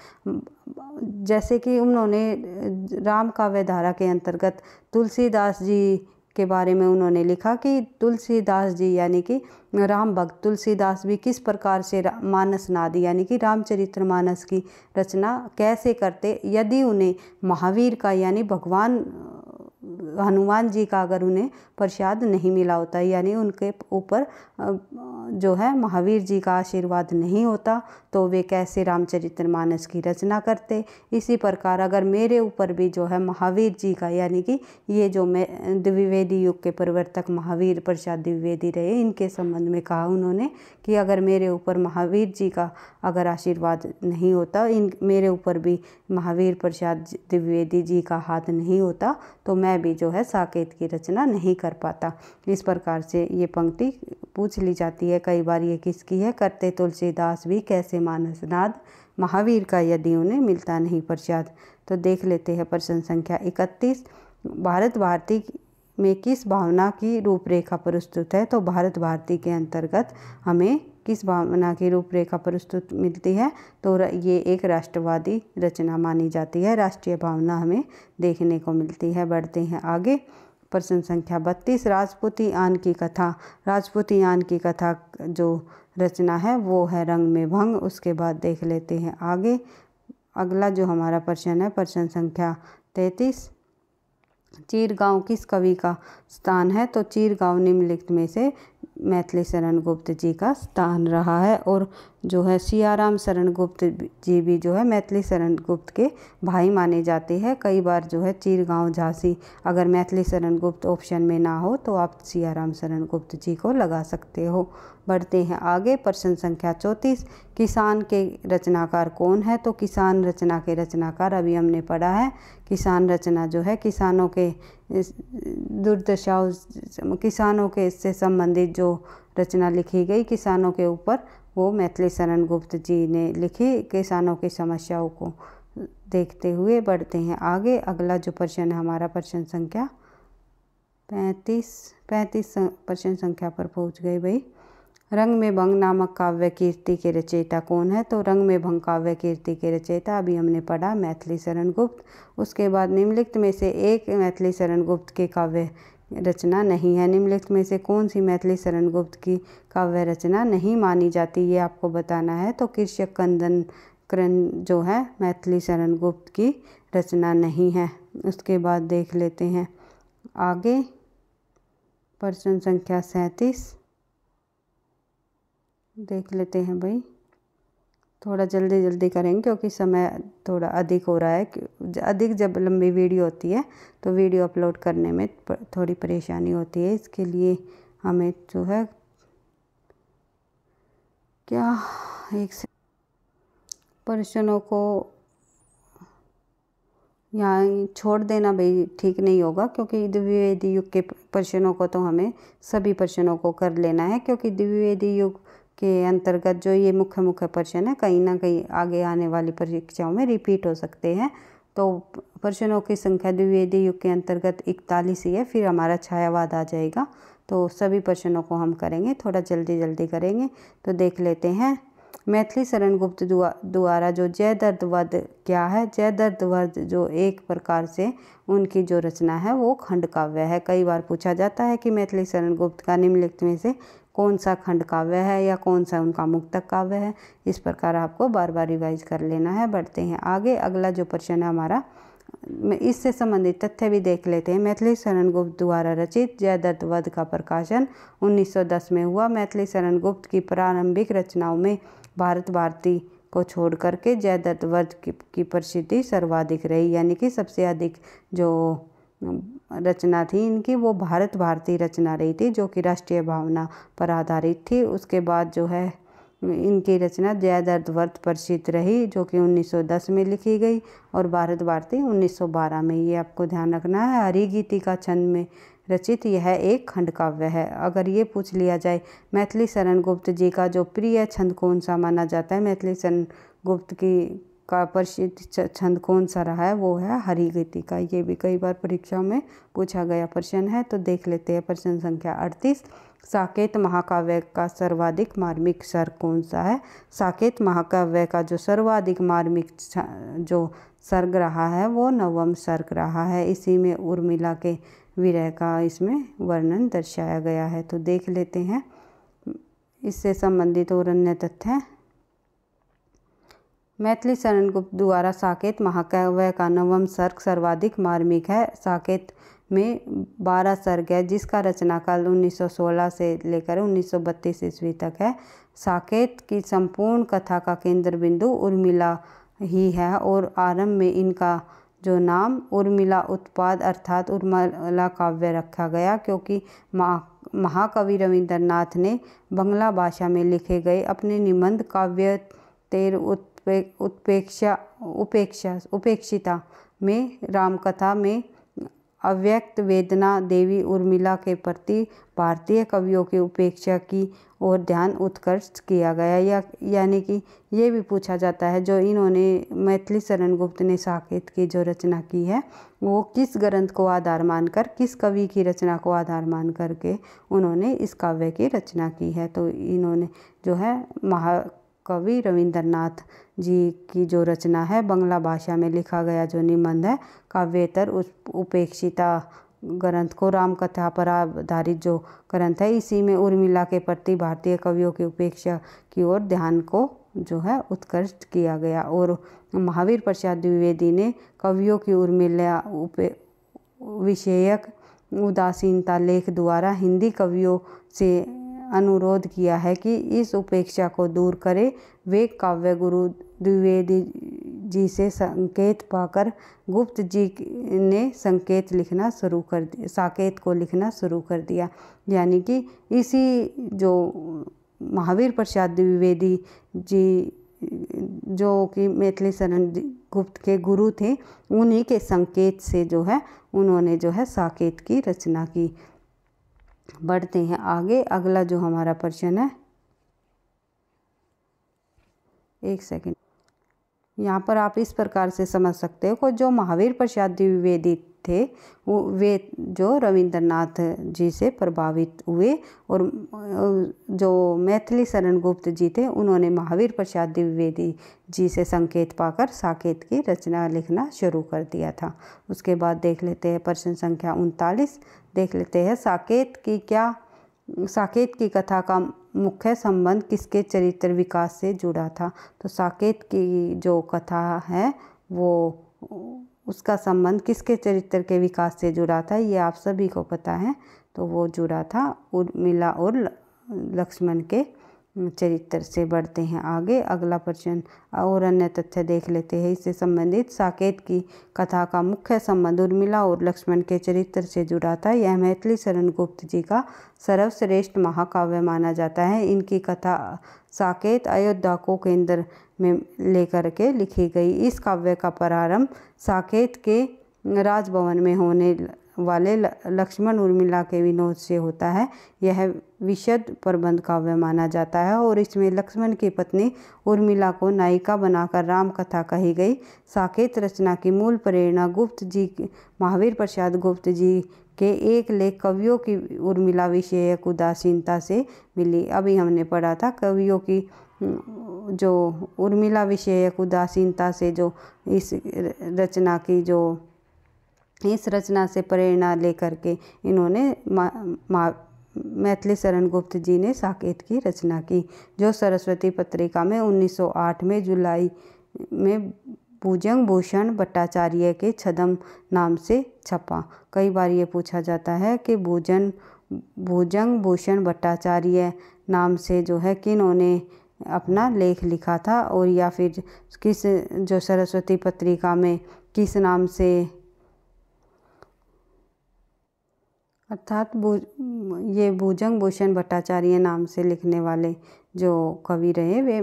जैसे कि उन्होंने राम काव्य धारा के अंतर्गत तुलसीदास जी के बारे में उन्होंने लिखा कि तुलसीदास जी यानी कि राम भक्त तुलसीदास भी किस प्रकार से मानसनाद यानी कि रामचरितमानस की रचना कैसे करते, यदि उन्हें महावीर का यानी भगवान हनुमान जी का अगर उन्हें प्रसाद नहीं मिला होता, यानी उनके ऊपर जो है महावीर जी का आशीर्वाद नहीं होता तो वे कैसे रामचरितमानस की रचना करते। इसी प्रकार अगर मेरे ऊपर भी जो है महावीर जी का यानी कि ये जो मैं द्विवेदी युग के प्रवर्तक महावीर प्रसाद द्विवेदी रहे, इनके संबंध में कहा उन्होंने कि अगर मेरे ऊपर महावीर जी का अगर आशीर्वाद नहीं होता, मेरे ऊपर भी महावीर प्रसाद द्विवेदी जी का हाथ नहीं होता तो मैं भी जो है साकेत की रचना नहीं कर पाता। इस प्रकार से ये पंक्ति पूछ ली जाती है कई बार, ये किसकी है? करते तुलसीदास भी कैसे मानसनाद, महावीर का यदि उन्हें मिलता नहीं प्रसाद। तो देख लेते हैं प्रश्न संख्या 31, भारत भारती में किस भावना की रूपरेखा प्रस्तुत है? तो भारत भारती के अंतर्गत हमें किस भावना की रूपरेखा प्रस्तुत मिलती है? तो ये एक राष्ट्रवादी रचना मानी जाती है, राष्ट्रीय भावना हमें देखने को मिलती है। बढ़ते हैं आगे, प्रश्न संख्या 32, राजपूतियान की कथा। राजपूतियान की कथा जो रचना है वो है रंग में भंग। उसके बाद देख लेते हैं आगे, अगला जो हमारा प्रश्न है प्रश्न संख्या 33, चीरगांव किस कवि का स्थान है? तो चीरगांव निम्नलिखित में से मैथिली शरण गुप्त जी का स्थान रहा है। और जो है सियाराम शरण गुप्त जी भी जो है मैथिली शरण गुप्त के भाई माने जाते हैं। कई बार जो है चीरगांव झांसी, अगर मैथिली शरण गुप्त ऑप्शन में ना हो तो आप सियाराम शरण गुप्त जी को लगा सकते हो। बढ़ते हैं आगे, प्रश्न संख्या 34, किसान के रचनाकार कौन है? तो किसान रचना के रचनाकार अभी हमने पढ़ा है। किसान रचना जो है किसानों के दुर्दशाओं, किसानों के इससे संबंधित जो रचना लिखी गई किसानों के ऊपर, वो मैथिली शरण गुप्त जी ने लिखी, किसानों की समस्याओं को देखते हुए। बढ़ते हैं आगे, अगला जो प्रश्न है हमारा प्रश्न संख्या 35 प्रश्न संख्या पर पहुंच गए भाई। रंग में भंग नामक काव्य कीर्ति के रचयिता कौन है? तो रंग में भंग काव्य कीर्ति के रचयिता अभी हमने पढ़ा मैथिली शरण गुप्त। उसके बाद निम्नलिखित में से एक मैथिली शरण गुप्त के काव्य रचना नहीं है। निम्नलिखित में से कौन सी मैथिली शरण गुप्त की काव्य रचना नहीं मानी जाती, ये आपको बताना है। तो कृषक कंदन करण जो है मैथिली शरण गुप्त की रचना नहीं है। उसके बाद देख लेते हैं आगे, प्रश्न संख्या 37 देख लेते हैं भाई। थोड़ा जल्दी जल्दी करेंगे क्योंकि समय थोड़ा अधिक हो रहा है। अधिक जब लंबी वीडियो होती है तो वीडियो अपलोड करने में थोड़ी परेशानी होती है। इसके लिए हमें जो है क्या एक से प्रश्नों को यहाँ छोड़ देना भाई ठीक नहीं होगा, क्योंकि द्विवेदी युग के प्रश्नों को तो हमें सभी प्रश्नों को कर लेना है, क्योंकि द्विवेदी युग के अंतर्गत जो ये मुख्य प्रश्न है कहीं ना कहीं आगे आने वाली परीक्षाओं में रिपीट हो सकते हैं। तो प्रश्नों की संख्या द्विवेदी युग के अंतर्गत 41 ही है, फिर हमारा छायावाद आ जाएगा। तो सभी प्रश्नों को हम करेंगे, थोड़ा जल्दी जल्दी करेंगे। तो देख लेते हैं, मैथिली शरण गुप्त द्वारा जो जयद्रथ वध क्या है? जयद्रथ वध जो एक प्रकार से उनकी जो रचना है वो खंड काव्य है। कई बार पूछा जाता है कि मैथिली शरण गुप्त का निम्नलिखित में से कौन सा खंड काव्य है या कौन सा उनका मुक्तक काव्य है। इस प्रकार आपको बार बार रिवाइज कर लेना है। बढ़ते हैं आगे, अगला जो प्रश्न है हमारा, इससे संबंधित तथ्य भी देख लेते हैं। मैथिली शरण गुप्त द्वारा रचित जयद्रथ वध का प्रकाशन 1910 में हुआ। मैथिली शरण गुप्त की प्रारंभिक रचनाओं में भारत भारती को छोड़ करके जयदत्त वर्ध की प्रसिद्धि सर्वाधिक रही, यानी कि सबसे अधिक जो रचना थी इनकी वो भारत भारती रचना रही थी, जो कि राष्ट्रीय भावना पर आधारित थी। उसके बाद जो है इनकी रचना जयदत्त वर्ध प्रसिद्ध रही, जो कि 1910 में लिखी गई, और भारत भारती 1912 में। ये आपको ध्यान रखना है। हरिगीतिका छंद में रचित यह एक खंड काव्य है। अगर ये पूछ लिया जाए मैथिली शरण गुप्त जी का जो प्रिय छंद कौन सा माना जाता है, मैथिली शरण गुप्त का प्रसिद्ध छंद कौन सा रहा है, वो है हरिगीतिका। ये भी कई बार परीक्षा में पूछा गया प्रश्न है। तो देख लेते हैं प्रश्न संख्या 38। साकेत महाकाव्य का सर्वाधिक मार्मिक सर्ग कौन सा है? साकेत महाकाव्य का जो सर्वाधिक मार्मिक जो सर्ग रहा है वो 9वां सर्ग रहा है। इसी में उर्मिला के विरह का इसमें वर्णन दर्शाया गया है। तो देख लेते हैं इससे संबंधित और अन्य तथ्य। मैथिली शरण गुप्त द्वारा साकेत महाकाव्य का 9वां सर्ग सर्वाधिक मार्मिक है। साकेत में 12 सर्ग है, जिसका रचनाकाल 1916 से लेकर 1932 ईस्वी तक है। साकेत की संपूर्ण कथा का केंद्र बिंदु उर्मिला ही है, और आरंभ में इनका जो नाम उर्मिला उत्पाद अर्थात उर्मिला काव्य रखा गया, क्योंकि महाकवि रविंद्रनाथ ने बंगला भाषा में लिखे गए अपने निबंध काव्य तेर उपेक्षिता में रामकथा में अव्यक्त वेदना देवी उर्मिला के प्रति भारतीय कवियों की उपेक्षा की और ध्यान उत्कर्ष किया गया। यानी कि ये भी पूछा जाता है जो इन्होंने मैथिली शरण गुप्त ने साकेत की जो रचना की है वो किस ग्रंथ को आधार मानकर, किस कवि की रचना को आधार मान करके उन्होंने इस काव्य की रचना की है। तो इन्होंने जो है महाकवि रविंद्रनाथ जी की जो रचना है बंगला भाषा में लिखा गया जो निबंध है काव्येतर उपेक्षिता ग्रंथ को, रामकथा पर आधारित जो ग्रंथ है, इसी में उर्मिला के प्रति भारतीय कवियों की उपेक्षा की ओर ध्यान को जो है उत्कर्ष किया गया। और महावीर प्रसाद द्विवेदी ने कवियों की उर्मिला विषयक उदासीनता लेख द्वारा हिंदी कवियों से अनुरोध किया है कि इस उपेक्षा को दूर करें। वे काव्य गुरु द्विवेदी जी से संकेत पाकर गुप्त जी ने साकेत को लिखना शुरू कर दिया। यानी कि इसी जो महावीर प्रसाद द्विवेदी जी जो कि मैथिली शरण गुप्त के गुरु थे, उन्हीं के संकेत से जो है उन्होंने जो है साकेत की रचना की। बढ़ते हैं आगे। अगला जो हमारा प्रश्न है, एक सेकंड, यहाँ पर आप इस प्रकार से समझ सकते हो कि जो महावीर प्रसाद द्विवेदी थे वे जो रविंद्रनाथ जी से प्रभावित हुए, और जो मैथिली शरण गुप्त जी थे उन्होंने महावीर प्रसाद द्विवेदी जी से संकेत पाकर साकेत की रचना लिखना शुरू कर दिया था। उसके बाद देख लेते हैं प्रश्न संख्या 39। देख लेते हैं साकेत की कथा का मुख्य संबंध किसके चरित्र विकास से जुड़ा था? तो साकेत की जो कथा है वो उसका संबंध किसके चरित्र के विकास से जुड़ा था, ये आप सभी को पता है। तो वो जुड़ा था उर्मिला और लक्ष्मण के चरित्र से। बढ़ते हैं आगे। अगला प्रश्न और अन्य तथ्य देख लेते हैं इससे संबंधित। साकेत की कथा का मुख्य संबंध उर्मिला और लक्ष्मण के चरित्र से जुड़ा था। यह मैथिली शरण गुप्त जी का सर्वश्रेष्ठ महाकाव्य माना जाता है। इनकी कथा साकेत अयोध्या को केंद्र में लेकर के लिखी गई। इस काव्य का प्रारंभ साकेत के राजभवन में होने वाले लक्ष्मण उर्मिला के विनोद से होता है। यह विशद प्रबंध काव्य माना जाता है और इसमें लक्ष्मण की पत्नी उर्मिला को नायिका बनाकर राम कथा कही गई। साकेत रचना की मूल प्रेरणा गुप्त जी महावीर प्रसाद गुप्त जी के एक लेख कवियों की उर्मिला विषयक उदासीनता से मिली। अभी हमने पढ़ा था कवियों की जो उर्मिला विषयक उदासीनता से जो इस रचना से प्रेरणा लेकर के इन्होंने मैथिली शरण गुप्त जी ने साकेत की रचना की, जो सरस्वती पत्रिका में 1908 में जुलाई में भुजंग भूषण भट्टाचार्य के छदम नाम से छपा। कई बार ये पूछा जाता है कि भुजंग भूषण भट्टाचार्य नाम से जो है किन्होंने अपना लेख लिखा था, और या फिर किस जो सरस्वती पत्रिका में किस नाम से, अर्थात ये भुजंग भूषण भट्टाचार्य नाम से लिखने वाले जो कवि रहे वे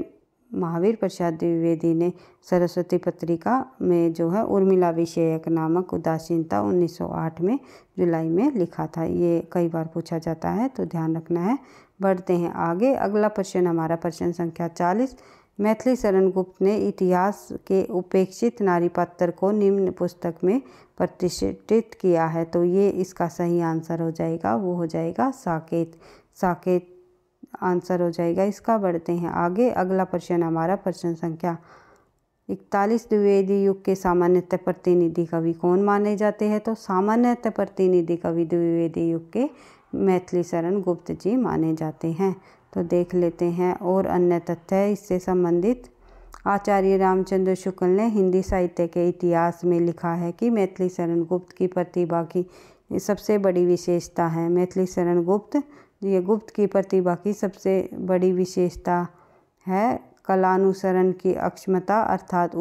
महावीर प्रसाद द्विवेदी ने सरस्वती पत्रिका में जो है उर्मिला विषयक नामक उदासीनता 1908 में जुलाई में लिखा था। ये कई बार पूछा जाता है तो ध्यान रखना है। बढ़ते हैं आगे। अगला प्रश्न हमारा प्रश्न संख्या 40। मैथिली शरण गुप्त ने इतिहास के उपेक्षित नारी पात्र को निम्न पुस्तक में प्रतिष्ठित किया है, तो ये इसका सही आंसर हो जाएगा, वो हो जाएगा साकेत। साकेत आंसर हो जाएगा इसका। बढ़ते हैं आगे। अगला प्रश्न हमारा प्रश्न संख्या 41। द्विवेदी युग के सामान्यतः प्रतिनिधि कवि कौन माने जाते हैं, तो सामान्यतः प्रतिनिधि कवि द्विवेदी युग के मैथिली शरण गुप्त जी माने जाते हैं। तो देख लेते हैं और अन्य तथ्य इससे संबंधित। आचार्य रामचंद्र शुक्ल ने हिंदी साहित्य के इतिहास में लिखा है कि मैथिली शरण गुप्त की प्रतिभा की सबसे बड़ी विशेषता है। मैथिली शरण गुप्त, ये गुप्त की प्रतिभा की सबसे बड़ी विशेषता है कलानुसरण की अक्षमता, अर्थात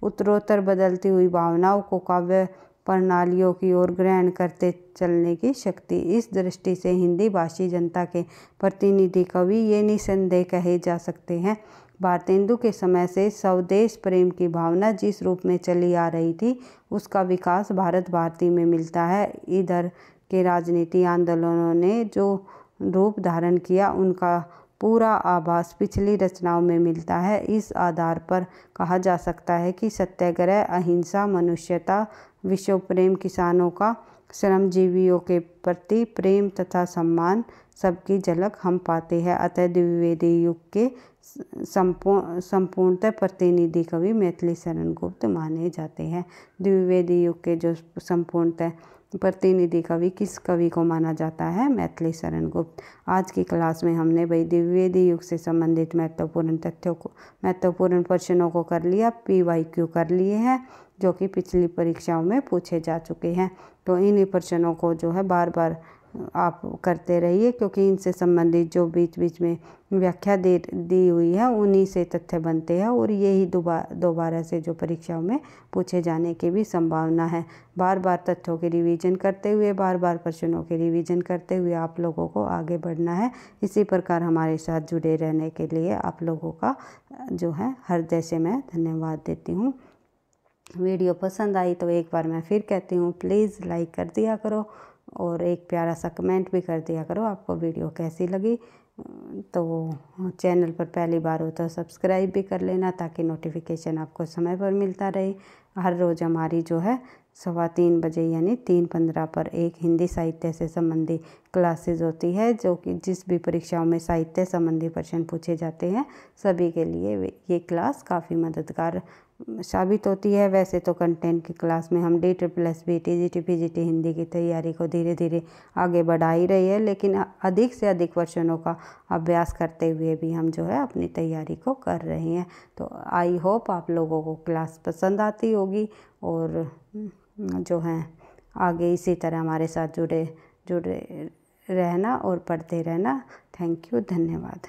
उत्तरोत्तर बदलती हुई भावनाओं को काव्य प्रणालियों की ओर ग्रहण करते चलने की शक्ति। इस दृष्टि से हिंदी भाषी जनता के प्रतिनिधि कवि ये निसंदेह कहे जा सकते हैं। भारतेंदु के समय से स्वदेश प्रेम की भावना जिस रूप में चली आ रही थी, उसका विकास भारत भारती में मिलता है। इधर के राजनीति आंदोलनों ने जो रूप धारण किया, उनका पूरा आभास पिछली रचनाओं में मिलता है। इस आधार पर कहा जा सकता है कि सत्याग्रह, अहिंसा, मनुष्यता, विश्व प्रेम, किसानों का श्रमजीवियों के प्रति प्रेम तथा सम्मान सबकी झलक हम पाते हैं। अतः द्विवेदी युग के संपूर्णतः प्रतिनिधि कवि मैथिली शरण गुप्त माने जाते हैं। द्विवेदी युग के जो संपूर्णतः प्रतिनिधि कवि किस कवि को माना जाता है, मैथिली शरण गुप्त। आज की क्लास में हमने भाई द्विवेदी युग से संबंधित महत्वपूर्ण तथ्यों को, महत्वपूर्ण प्रश्नों को कर लिया, PYQ कर लिए हैं जो कि पिछली परीक्षाओं में पूछे जा चुके हैं। तो इन्हीं प्रश्नों को जो है बार बार आप करते रहिए, क्योंकि इनसे संबंधित जो बीच बीच में व्याख्या दी हुई है उन्हीं से तथ्य बनते हैं, और यही दोबारा से जो परीक्षाओं में पूछे जाने की भी संभावना है। बार बार तथ्यों के रिवीजन करते हुए, बार बार प्रश्नों के रिवीजन करते हुए आप लोगों को आगे बढ़ना है। इसी प्रकार हमारे साथ जुड़े रहने के लिए आप लोगों का जो है हृदय से मैं धन्यवाद देती हूँ। वीडियो पसंद आई तो एक बार मैं फिर कहती हूँ, प्लीज़ लाइक कर दिया करो और एक प्यारा सा कमेंट भी कर दिया करो आपको वीडियो कैसी लगी। तो चैनल पर पहली बार हो तो सब्सक्राइब भी कर लेना, ताकि नोटिफिकेशन आपको समय पर मिलता रहे। हर रोज़ हमारी जो है 3:15 बजे यानी 3:15 पर एक हिंदी साहित्य से संबंधी क्लासेस होती है, जो कि जिस भी परीक्षाओं में साहित्य संबंधी प्रश्न पूछे जाते हैं सभी के लिए ये क्लास काफ़ी मददगार साबित होती है। वैसे तो कंटेंट की क्लास में हम DSSB TGT PGT हिंदी की तैयारी को धीरे धीरे आगे बढ़ा ही रही है, लेकिन अधिक से अधिक प्रश्नों का अभ्यास करते हुए भी हम जो है अपनी तैयारी को कर रहे हैं। तो आई होप आप लोगों को क्लास पसंद आती होगी, और जो है आगे इसी तरह हमारे साथ जुड़े रहना और पढ़ते रहना। थैंक यू, धन्यवाद।